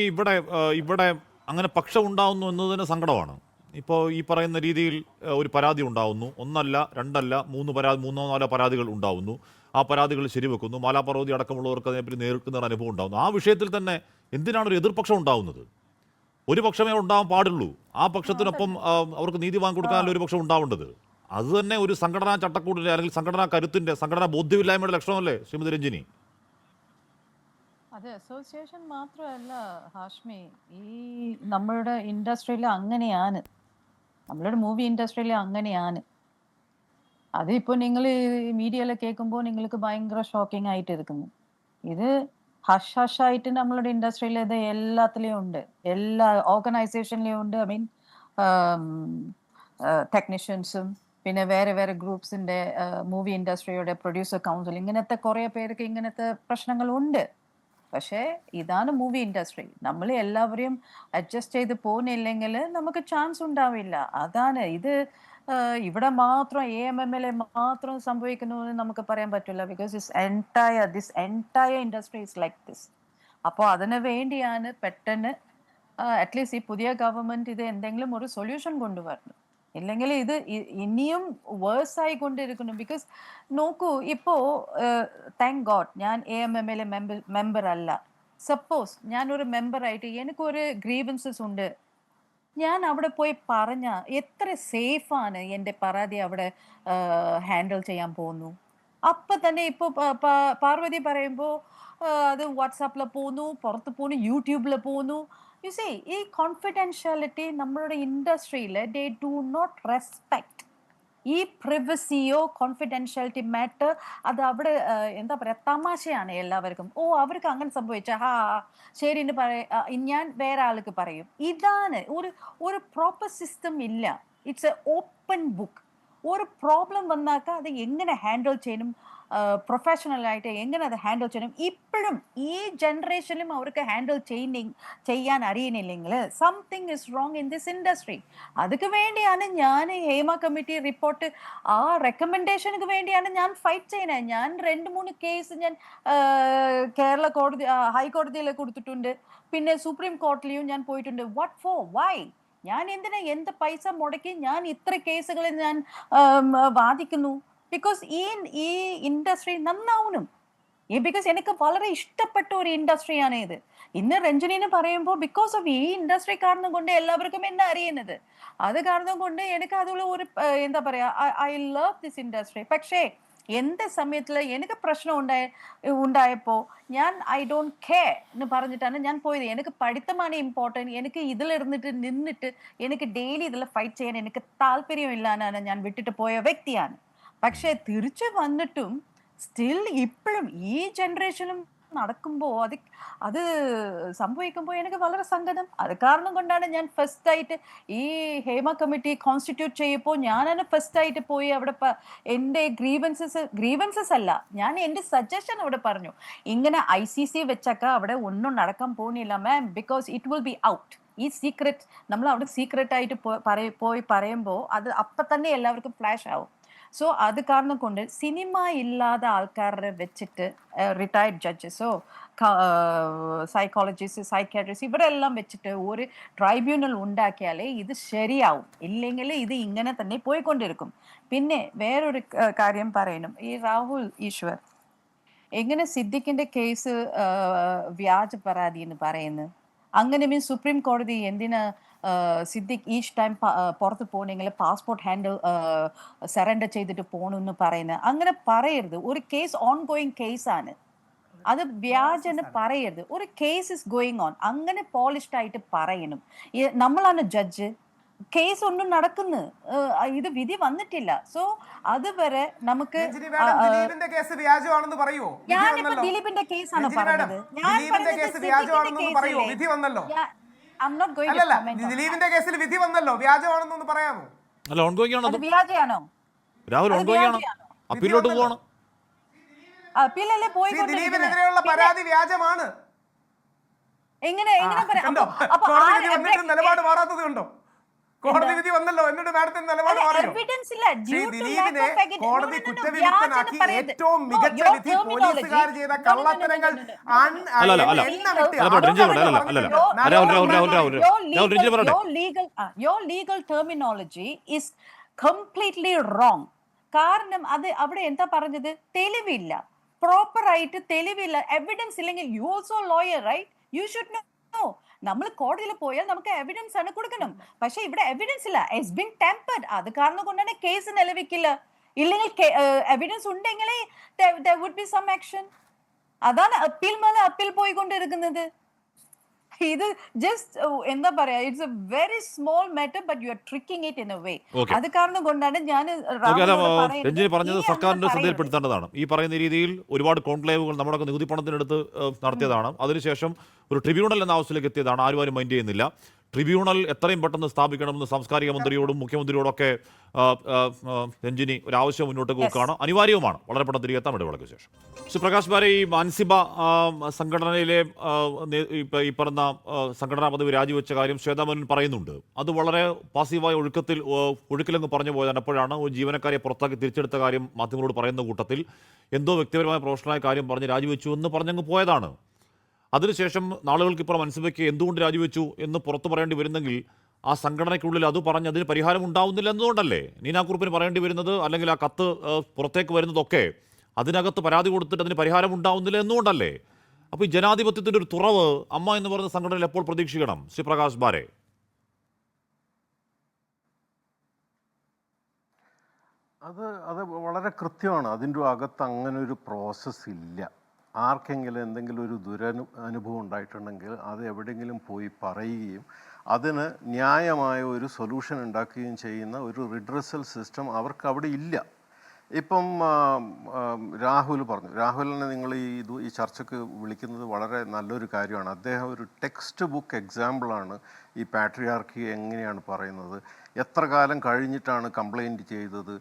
ഇവിടെ അങ്ങനെ പക്ഷം ഉണ്ടാവുന്നു എന്നതിന് സങ്കടമാണ്. ഇപ്പോൾ ഈ പറയുന്ന രീതിയിൽ ഒരു പരാതി ഉണ്ടാവുന്നു, 1 അല്ല 2 അല്ല 3 4 പരാതികൾ ഉണ്ടാവുന്നു. ആ പരാതികൾ ശരിവെക്കുന്നു. മാലാപർവതി അടക്കമുള്ളവർക്ക് അതിനെപ്പറ്റി നേരിടുന്ന ഒരു അനുഭവം ഉണ്ടാകുന്നു. ആ വിഷയത്തിൽ തന്നെ എന്തിനാണ് ഒരു എതിർപക്ഷം ഉണ്ടാവുന്നത്? ഒരു പക്ഷമേ ഉണ്ടാവാൻ പാടുള്ളൂ. ആ പക്ഷത്തിനൊപ്പം അവർക്ക് നീതി വാങ്ങിക്കൊടുക്കാനുള്ള ഒരു പക്ഷം ഉണ്ടാവേണ്ടത്. അത് തന്നെ ഒരു സംഘടനാ ചട്ടക്കൂടിൻ്റെ അല്ലെങ്കിൽ സംഘടനാ കരുത്തിൻ്റെ, സംഘടനാ ബോധ്യമില്ലായ്മയുടെ ലക്ഷണമല്ലേ ശ്രീമതി രഞ്ജിനി? അത് അസോസിയേഷൻ മാത്രമല്ല ഹാഷ്മി, ഈ നമ്മളുടെ ഇൻഡസ്ട്രിയിൽ അങ്ങനെയാണ്, നമ്മളുടെ മൂവി ഇൻഡസ്ട്രിയിൽ അങ്ങനെയാണ്. അതിപ്പോൾ നിങ്ങൾ മീഡിയയിൽ കേൾക്കുമ്പോൾ നിങ്ങൾക്ക് ഭയങ്കര ഷോക്കിംഗ് ആയിട്ട് ഇരിക്കുന്നു. ഇത് ഹഷ് ഹഷായിട്ട് നമ്മളുടെ ഇൻഡസ്ട്രിയിൽ ഇത് എല്ലാത്തിലെയും ഉണ്ട്, എല്ലാ ഓർഗനൈസേഷനിലെയും ഉണ്ട്. ഐ മീൻ ടെക്നീഷ്യൻസും പിന്നെ വേറെ വേറെ ഗ്രൂപ്പ്സിൻ്റെ മൂവി ഇൻഡസ്ട്രിയുടെ പ്രൊഡ്യൂസർ കൗൺസിൽ ഇങ്ങനത്തെ കുറേ പേർക്ക് ഇങ്ങനത്തെ പ്രശ്നങ്ങളുണ്ട്. പക്ഷേ ഇതാണ് മൂവി ഇൻഡസ്ട്രി. നമ്മൾ എല്ലാവരെയും അഡ്ജസ്റ്റ് ചെയ്ത് പോകുന്നില്ലെങ്കിൽ നമുക്ക് ചാൻസ് ഉണ്ടാവില്ല. അതാണ് ഇത്. ഇവിടെ മാത്രം AMM മാത്രം സംഭവിക്കുന്നു എന്ന് നമുക്ക് പറയാൻ പറ്റില്ല. Because this entire industry is like this. അപ്പോൾ അതിന് വേണ്ടിയാണ് പെട്ടെന്ന് അറ്റ്ലീസ്റ്റ് ഈ പുതിയ ഗവൺമെൻറ് ഇത് എന്തെങ്കിലും ഒരു സൊല്യൂഷൻ കൊണ്ടുവരണം. ഇല്ലെങ്കിൽ ഇത് ഇനിയും വേഴ്സ് ആയിക്കൊണ്ടിരിക്കുന്നു. ബിക്കോസ് നോക്കൂ, ഇപ്പോൾ താങ്ക് ഗോഡ് ഞാൻ AMM മെമ്പർ അല്ല. സപ്പോസ് ഞാനൊരു മെമ്പറായിട്ട് എനിക്കൊരു ഗ്രീവൻസസ് ഉണ്ട്, ഞാൻ അവിടെ പോയി പറഞ്ഞ എത്ര സേഫാണ് എൻ്റെ പരാതി അവിടെ ഹാൻഡിൽ ചെയ്യാൻ പോകുന്നു. അപ്പം തന്നെ ഇപ്പോൾ പാർവതി പറയുമ്പോൾ അത് വാട്സാപ്പിൽ പോകുന്നു, പുറത്ത് പോകുന്നു, യൂട്യൂബിൽ പോകുന്നു. യു സേ ഈ കോൺഫിഡൻഷ്യാലിറ്റി നമ്മളുടെ ഇൻഡസ്ട്രിയിൽ ദേ ഡു നോട്ട് റെസ്പെക്ട്. ഈ പ്രിവസിയോ കോൺഫിഡൻഷ്യാലിറ്റി മാറ്റർ അത് അവിടെ എന്താ പറയുക, തമാശയാണ് എല്ലാവർക്കും. ഓ അവർക്ക് അങ്ങനെ സംഭവിച്ച ശരി എന്ന് ഞാൻ വേറെ ആൾക്ക് പറയും. ഇതാണ് ഒരു പ്രോപ്പർ സിസ്റ്റം ഇല്ല. It's A open book. ഒരു പ്രോബ്ലം വന്നാൽ അത് എങ്ങനെ ഹാൻഡിൽ ചെയ്യണം, പ്രൊഫഷണലായിട്ട് എങ്ങനെ അത് ഹാൻഡിൽ ചെയ്യണം, ഇപ്പോഴും ഈ ജനറേഷനിലും അവർക്ക് ഹാൻഡിൽ ചെയ്യാൻ അറിയുന്നില്ലെങ്കിൽ something is wrong in this industry. അതുക്ക് വേണ്ടിയാണ് ഞാൻ ഹേമ കമ്മിറ്റി റിപ്പോർട്ട് ആ റെക്കമെൻഡേഷനുക്ക് വേണ്ടിയാണ് ഞാൻ ഫൈറ്റ് ചെയ്യുന്നത്. ഞാൻ 2-3 കേസ് ഞാൻ കേരള കോടതി ഹൈക്കോടതിയിൽ കൊടുത്തിട്ടുണ്ട്, പിന്നെ സുപ്രീം കോടതിയിലും ഞാൻ പോയിട്ടുണ്ട്. What for, why? ഞാൻ എന്ത് പൈസ മുടക്കി ഞാൻ ഇത്ര കേസുകളിൽ ഞാൻ വാദിക്കുന്നു? ബിക്കോസ് ഈ ഇൻഡസ്ട്രി നന്നാവണം. ബിക്കോസ് എനിക്ക് വളരെ ഇഷ്ടപ്പെട്ട ഒരു ഇൻഡസ്ട്രിയാണ് ഇത്. ഇന്ന് രഞ്ജനിന്ന് പറയുമ്പോൾ ബിക്കോസ് ഓഫ് ഈ ഇൻഡസ്ട്രി കാരണം കൊണ്ട് എല്ലാവർക്കും എന്നെ അറിയുന്നത്. അത് കാരണം കൊണ്ട് എനിക്ക് അതുള്ള ഒരു എന്താ പറയുക, ഐ ലവ് ദിസ് ഇൻഡസ്ട്രി. പക്ഷേ എന്ത് സമയത്തിൽ എനിക്ക് പ്രശ്നം ഉണ്ടായപ്പോൾ ഞാൻ ഐ ഡോണ്ട് കെയർ എന്ന് പറഞ്ഞിട്ടാണ് ഞാൻ പോയത്. എനിക്ക് പഠിത്തമാണ് ഇമ്പോർട്ടൻറ്റ്. എനിക്ക് നിന്നിട്ട് എനിക്ക് ഡെയിലി ഇതിൽ ഫൈറ്റ് ചെയ്യാൻ എനിക്ക് താല്പര്യമില്ലാന്നാണ് ഞാൻ വിട്ടിട്ട് പോയ വ്യക്തിയാണ്. പക്ഷേ തിരിച്ചു വന്നിട്ടും സ്റ്റിൽ ഇപ്പോഴും ഈ ജനറേഷനും നടക്കുമ്പോൾ അത് സംഭവിക്കുമ്പോൾ എനിക്ക് വളരെ സങ്കടം. അത് കാരണം കൊണ്ടാണ് ഞാൻ ഫസ്റ്റായിട്ട് ഈ ഹേമ കമ്മിറ്റി കോൺസ്റ്റിറ്റ്യൂട്ട് ചെയ്യുമ്പോൾ ഞാനാണ് ഫസ്റ്റായിട്ട് പോയി അവിടെ എൻ്റെ ഗ്രീവൻസസ് അല്ല, ഞാൻ എൻ്റെ സജഷൻ അവിടെ പറഞ്ഞു. ഇങ്ങനെ ICC വെച്ചൊക്കെ അവിടെ ഒന്നും നടക്കാൻ പോകുന്നില്ല ma'am, because it will be out. ഈ സീക്രറ്റ് നമ്മൾ അവിടെ സീക്രട്ടായിട്ട് പോയി പറയുമ്പോൾ അത് അപ്പം തന്നെ എല്ലാവർക്കും ഫ്ലാഷ് ആവും. സോ അത് കാരണം കൊണ്ട് സിനിമ ഇല്ലാത്ത ആൾക്കാരെ വെച്ചിട്ട് റിട്ടയർഡ് ജഡ്ജസോ സൈക്കോളജിസ്റ്റ് സൈക്യാട്രിസ്റ്റ് ഇവരെല്ലാം വെച്ചിട്ട് ഒരു ട്രൈബ്യൂണൽ ഉണ്ടാക്കിയാലേ ഇത് ശരിയാവും. ഇല്ലെങ്കിൽ ഇത് ഇങ്ങനെ തന്നെ പോയിക്കൊണ്ടിരിക്കും. പിന്നെ വേറൊരു കാര്യം പറയണം, ഈ രാഹുൽ ഈശ്വർ എങ്ങനെ സിദ്ദിഖിന്റെ കേസ് വ്യാജ പരാതി എന്ന് പറയുന്നത്? അങ്ങനെ മീൻസ് സുപ്രീം കോടതി എന്തിനാ സിദ്ദിഖ് ഈച്ച് ടൈം പുറത്ത് പോകണമെങ്കിൽ പാസ്പോർട്ട് ഹാൻഡിൽ സറണ്ടർ ചെയ്തിട്ട് പോകണമെന്ന് പറയുന്നത്? അങ്ങനെ പറയരുത്. ഒരു കേസ് ഓൺ ഗോയിങ് കേസാണ്, അത് വ്യാജന് പറയരുത്. ഒരു കേസ് ഇസ് ഗോയിങ് ഓൺ, അങ്ങനെ പോളിഷ്ഡ് ആയിട്ട് പറയണം. നമ്മളാണ് ജഡ്ജ്, കേസ് ഒന്നും നടക്കുന്നു, ഇത് വിധി വന്നിട്ടില്ല. സോ അതുവരെ നമുക്ക് ഞാനിപ്പോ ദിലീപിന്റെ കേസാണ് പറഞ്ഞത്. ദിലീപിന്റെ കേസിൽ വിധി വന്നല്ലോ, വ്യാജമാണെന്നൊന്ന് പറയാമോ? അല്ല ഓൺഗോയിങ് ആണോ? വ്യാജയാണോ രാഹുൽ? ഓൺഗോയിങ് ആണോ? അപ്പീലോട്ട് പോവാണ്. അപ്പീലല്ലേ പോയി. ദിലീപിനെതിരെയുള്ള പരാതി വ്യാജമാണ്. എങ്ങനെ പറയാം? നിലപാട് മാറാത്തത് കണ്ടോ? കോടതി വിധി വന്നല്ലോ, എന്നിട്ട് മാഡത്തിന് നിലപാട് മാറിയോ? ദിലീപിനെ കോടതി കുറ്റവിമുക്തനാക്കി ഏറ്റവും മികച്ച വിധി പോലീസുകാർ ചെയ്ത കള്ളത്തരങ്ങൾ your legal terminology is completely wrong. കാരണം അത് അവിടെ എന്താ പറഞ്ഞത്? തെളിവില്ല, പ്രോപ്പർ ആയിട്ട് തെളിവില്ല, എവിഡൻസ് ഇല്ലെങ്കിൽ. You also lawyer right? You should know. നമ്മൾ കോടതിയിൽ പോയാൽ നമുക്ക് എവിഡൻസ് ആണ് കൊടുക്കണം. പക്ഷെ ഇവിടെ എവിഡൻസ് ഇല്ല, ഇറ്റ്സ് ബീൻ ടെമ്പർഡ്. അത് കാരണം കൊണ്ടാണ് കേസ് നിലവിക്കില്ല. ഇല്ലെങ്കിൽ എവിഡൻസ് ഉണ്ടെങ്കിൽ there would be some action. അതാണ് അപ്പീൽ മേലെ അപ്പീൽ പോയിക്കൊണ്ടിരിക്കുന്നത്. ഇത് ജസ്റ്റ് എന്താ പറയാ, it's A very small matter but you are tricking it in a way. Okay. അത് കാരണം കൊണ്ടാണ് ഞാൻ രഞ്ജിനി പറഞ്ഞത് സർക്കാരിന്റെ ശ്രദ്ധയിൽപ്പെടുത്തേണ്ടതാണ്. ഈ പറയുന്ന രീതിയിൽ ഒരുപാട് കോൺക്ലേവുകൾ നമ്മുടെ നികുതി പണത്തിനെടുത്ത് നടത്തിയതാണ്. അതിനുശേഷം ഒരു ട്രിബ്യൂണൽ എന്ന ആവശ്യത്തിലേക്ക് എത്തിയതാണ്. ആരും മൈൻഡ് ചെയ്യുന്നില്ല. ട്രിബ്യൂണൽ എത്രയും പെട്ടെന്ന് സ്ഥാപിക്കണമെന്ന് സാംസ്കാരിക മന്ത്രിയോടും മുഖ്യമന്ത്രിയോടൊക്കെ രഞ്ജിനി ഒരു ആവശ്യം മുന്നോട്ട് വെക്കുകയാണ്. അനിവാര്യവുമാണ്. വളരെ പെട്ടെന്ന് തിരികെ എത്താം ഇടവേളയ്ക്ക് ശേഷം. ശ്രീ പ്രകാശ് ബാരെ, ഈ മാൻസിബ സംഘടനയിലെ ഈ പറഞ്ഞ സംഘടനാ പദവി രാജിവെച്ച കാര്യം ശ്വേതാ മേനോൻ പറയുന്നുണ്ട്. അത് വളരെ പാസീവായ ഒഴുക്കിലങ്ങ് പറഞ്ഞു പോയതാണ്. അപ്പോഴാണ് ഒരു ജീവനക്കാരെ പുറത്താക്കി തിരിച്ചെടുത്ത കാര്യം മാധ്യമങ്ങളോട് പറയുന്ന കൂട്ടത്തിൽ എന്തോ വ്യക്തിപരമായ പ്രൊഫഷണലായ കാര്യം പറഞ്ഞ് രാജിവെച്ചു എന്ന് പറഞ്ഞങ്ങ് പോയതാണ്. അതിനുശേഷം നാളുകൾക്കിപ്പുറം മാൻസിബയ്ക്ക് എന്തുകൊണ്ട് രാജിവെച്ചു എന്ന് പുറത്തു പറയേണ്ടി വരുന്നെങ്കിൽ ആ സംഘടനയ്ക്കുള്ളിൽ അത് പറഞ്ഞ് അതിന് പരിഹാരം ഉണ്ടാവുന്നില്ല എന്നതുകൊണ്ടല്ലേ നീനാക്കുറുപ്പിന് പറയേണ്ടി വരുന്നത്, അല്ലെങ്കിൽ ആ കത്ത് പുറത്തേക്ക് വരുന്നതൊക്കെ അതിനകത്ത് പരാതി കൊടുത്തിട്ട് അതിന് പരിഹാരം ഉണ്ടാവുന്നില്ല എന്നുകൊണ്ടല്ലേ? അപ്പോൾ ഈ ജനാധിപത്യത്തിൻ്റെ ഒരു തുറവ് അമ്മ എന്ന് പറയുന്ന സംഘടനയിൽ എപ്പോൾ പ്രതീക്ഷിക്കണം ശ്രീ പ്രകാശ് ബാരെ? അത് വളരെ കൃത്യമാണ്. അതിൻ്റെ അകത്ത് അങ്ങനെ ഒരു പ്രോസസ്സ് ഇല്ല. ആർക്കെങ്കിലും എന്തെങ്കിലും ഒരു അനുഭവം ഉണ്ടായിട്ടുണ്ടെങ്കിൽ അത് എവിടെയെങ്കിലും പോയി പറയുകയും അതിന് ന്യായമായ ഒരു സൊല്യൂഷൻ ഉണ്ടാക്കുകയും ചെയ്യുന്ന ഒരു റിഡ്രസൽ സിസ്റ്റം അവർക്ക് അവിടെ ഇല്ല. ഇപ്പം രാഹുൽ പറഞ്ഞു, രാഹുലിനെ നിങ്ങൾ ഈ ചർച്ചയ്ക്ക് വിളിക്കുന്നത് വളരെ നല്ലൊരു കാര്യമാണ്. അദ്ദേഹം ഒരു ടെക്സ്റ്റ് ബുക്ക് എക്സാമ്പിളാണ് ഈ പാട്രിയാർക്കി എങ്ങനെയാണ് പറയുന്നത്, എത്ര കാലം കഴിഞ്ഞിട്ടാണ് കംപ്ലൈൻറ്റ് ചെയ്തത്,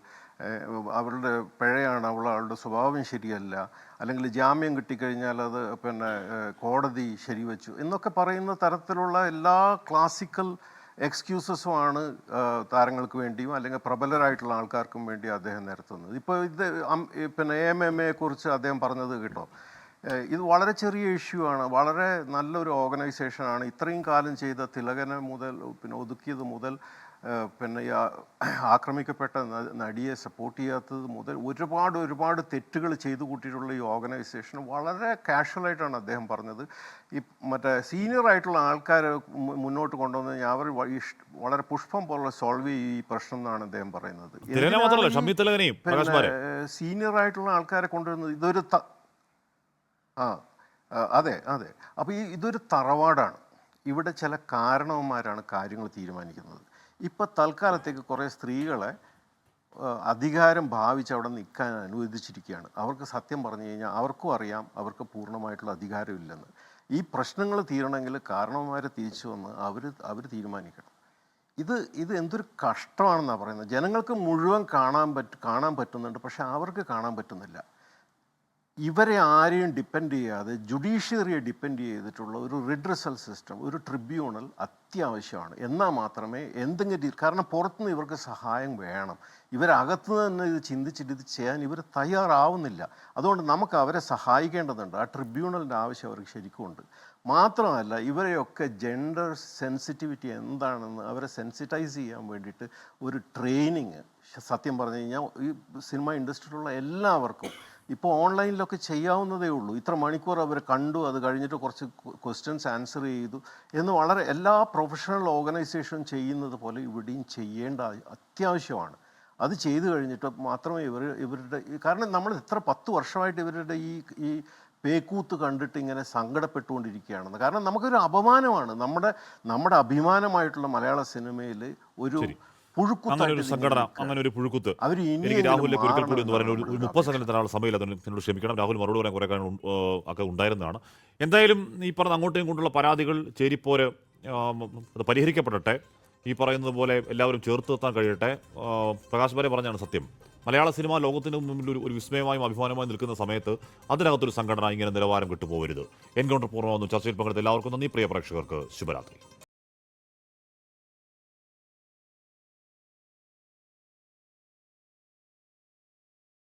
അവരുടെ പിഴയാണ്, അവളുടെ സ്വഭാവം ശരിയല്ല, അല്ലെങ്കിൽ ജാമ്യം കിട്ടിക്കഴിഞ്ഞാൽ അത് കോടതി ശരിവെച്ചു എന്നൊക്കെ പറയുന്ന തരത്തിലുള്ള എല്ലാ ക്ലാസിക്കൽ എക്സ്ക്യൂസസുമാണ് താരങ്ങൾക്ക് വേണ്ടിയും അല്ലെങ്കിൽ പ്രബലരായിട്ടുള്ള ആൾക്കാർക്കും വേണ്ടി അദ്ദേഹം നിരത്തുന്നത്. ഇപ്പോൾ ഇത് AMMA കുറിച്ച് അദ്ദേഹം പറഞ്ഞത് കേട്ടോ, ഇത് വളരെ ചെറിയ ഇഷ്യൂ ആണ്. വളരെ നല്ലൊരു ഓർഗനൈസേഷനാണ്. ഇത്രയും കാലം ചെയ്ത തിലകനെ മുതൽ ഒതുക്കിയത് മുതൽ ഈ ആക്രമിക്കപ്പെട്ട നടിയെ സപ്പോർട്ട് ചെയ്യാത്തത് മുതൽ ഒരുപാട് തെറ്റുകൾ ചെയ്തു കൂട്ടിയിട്ടുള്ള ഈ ഓർഗനൈസേഷൻ വളരെ കാഷ്വലായിട്ടാണ് അദ്ദേഹം പറഞ്ഞത്. ഈ സീനിയർ ആയിട്ടുള്ള ആൾക്കാരെ മുന്നോട്ട് കൊണ്ടുവന്ന് അവർ വളരെ പുഷ്പം പോലെ സോൾവ് ചെയ്യും ഈ പ്രശ്നം എന്നാണ് അദ്ദേഹം പറയുന്നത്. സീനിയർ ആയിട്ടുള്ള ആൾക്കാരെ കൊണ്ടുവരുന്നത് ഇതൊരു അതെ. അപ്പോൾ ഇതൊരു തറവാടാണ്. ഇവിടെ ചില കാരണവന്മാരാണ് കാര്യങ്ങൾ തീരുമാനിക്കുന്നത്. ഇപ്പോൾ തൽക്കാലത്തേക്ക് കുറേ സ്ത്രീകളെ അധികാരം ഭാവിച്ച് അവിടെ നിൽക്കാൻ അനുവദിച്ചിരിക്കുകയാണ്. അവർക്ക് സത്യം പറഞ്ഞു കഴിഞ്ഞാൽ അവർക്കും അറിയാം അവർക്ക് പൂർണ്ണമായിട്ടുള്ള അധികാരമില്ലെന്ന്. ഈ പ്രശ്നങ്ങൾ തീരണമെങ്കിൽ കാരണവന്മാരെ തിരിച്ചു വന്ന് അവർ തീരുമാനിക്കണം. ഇത് എന്തൊരു കഷ്ടമാണെന്നാണ് പറയുന്നത്. ജനങ്ങൾക്ക് മുഴുവൻ കാണാൻ പറ്റുന്നുണ്ട്, പക്ഷെ അവർക്ക് കാണാൻ പറ്റുന്നില്ല. ഇവരെ ആരെയും ഡിപ്പെൻഡ് ചെയ്യാതെ ജുഡീഷ്യറിയെ ഡിപ്പെൻഡ് ചെയ്തിട്ടുള്ള ഒരു റിഡ്രസൽ സിസ്റ്റം, ഒരു ട്രിബ്യൂണൽ അത്യാവശ്യമാണ്. എന്നാൽ മാത്രമേ എന്തെങ്കിലും, കാരണം പുറത്തുനിന്ന് ഇവർക്ക് സഹായം വേണം. ഇവരകത്ത് തന്നെ ഇത് ചിന്തിച്ചിട്ട് ഇത് ചെയ്യാൻ ഇവർ തയ്യാറാവുന്നില്ല. അതുകൊണ്ട് നമുക്ക് അവരെ സഹായിക്കേണ്ടതുണ്ട്. ആ ട്രിബ്യൂണലിൻ്റെ ആവശ്യം അവർക്ക് ശരിക്കുമുണ്ട്. മാത്രമല്ല ഇവരെയൊക്കെ ജെൻഡർ സെൻസിറ്റിവിറ്റി എന്താണെന്ന് അവരെ സെൻസിറ്റൈസ് ചെയ്യാൻ വേണ്ടിയിട്ട് ഒരു ട്രെയിനിങ് സത്യം പറഞ്ഞു കഴിഞ്ഞാൽ ഈ സിനിമ ഇൻഡസ്ട്രിയിലുള്ള എല്ലാവർക്കും ഇപ്പോൾ ഓൺലൈനിലൊക്കെ ചെയ്യാവുന്നതേ ഉള്ളൂ. ഇത്ര മണിക്കൂർ അവർ കണ്ടു, അത് കഴിഞ്ഞിട്ട് കുറച്ച് ക്വസ്റ്റ്യൻസ് ആൻസർ ചെയ്തു എന്ന് വളരെ എല്ലാ പ്രൊഫഷണൽ ഓർഗനൈസേഷനും ചെയ്യുന്നത് പോലെ ഇവിടെയും ചെയ്യേണ്ട അത്യാവശ്യമാണ്. അത് ചെയ്തു കഴിഞ്ഞിട്ട് മാത്രമേ ഇവരുടെ കാരണം നമ്മൾ എത്ര 10 വർഷമായിട്ട് ഇവരുടെ ഈ പേക്കൂത്ത് കണ്ടിട്ട് ഇങ്ങനെ സങ്കടപ്പെട്ടുകൊണ്ടിരിക്കുകയാണെന്ന്. കാരണം നമുക്കൊരു അപമാനമാണ്. നമ്മുടെ അഭിമാനമായിട്ടുള്ള മലയാള സിനിമയിൽ ഒരു അങ്ങനെ ഒരു പുഴുക്കുത്ത് എനിക്ക് രാഹുലിലേക്ക് ഒരിക്കൽ കൂടി എന്ന് പറയുന്നത് ഒരു 30 സെക്കൻഡ് തരാനുള്ള സമയമില്ല. അതിനോട് ക്ഷമിക്കണം. രാഹുൽ മറുപടി പറയാൻ കുറേ കാര്യം ഒക്കെ ഉണ്ടായിരുന്നതാണ്. എന്തായാലും ഈ പറഞ്ഞ അങ്ങോട്ടും ഇങ്ങോട്ടുള്ള പരാതികൾ ചേരിപ്പോര് അത് പരിഹരിക്കപ്പെടട്ടെ. ഈ പറയുന്നത് പോലെ എല്ലാവരും ചേർത്ത് നിർത്താൻ കഴിയട്ടെ. പ്രകാശ് ബാരെ പറഞ്ഞാണ് സത്യം. മലയാള സിനിമ ലോകത്തിന് മുമ്പിൽ ഒരു വിസ്മയമായും അഭിമാനമായും നിൽക്കുന്ന സമയത്ത് അതിനകത്തൊരു സംഘടന ഇങ്ങനെ നിലവാരം കിട്ടുപോകരുത്. എൻകൗണ്ടർ പൂർണ്ണമാകുന്നു. ചർച്ചയിൽ പങ്കെടുത്ത എല്ലാവർക്കും നന്ദി. പ്രിയ പ്രേക്ഷകർക്ക് ശുഭരാത്രി.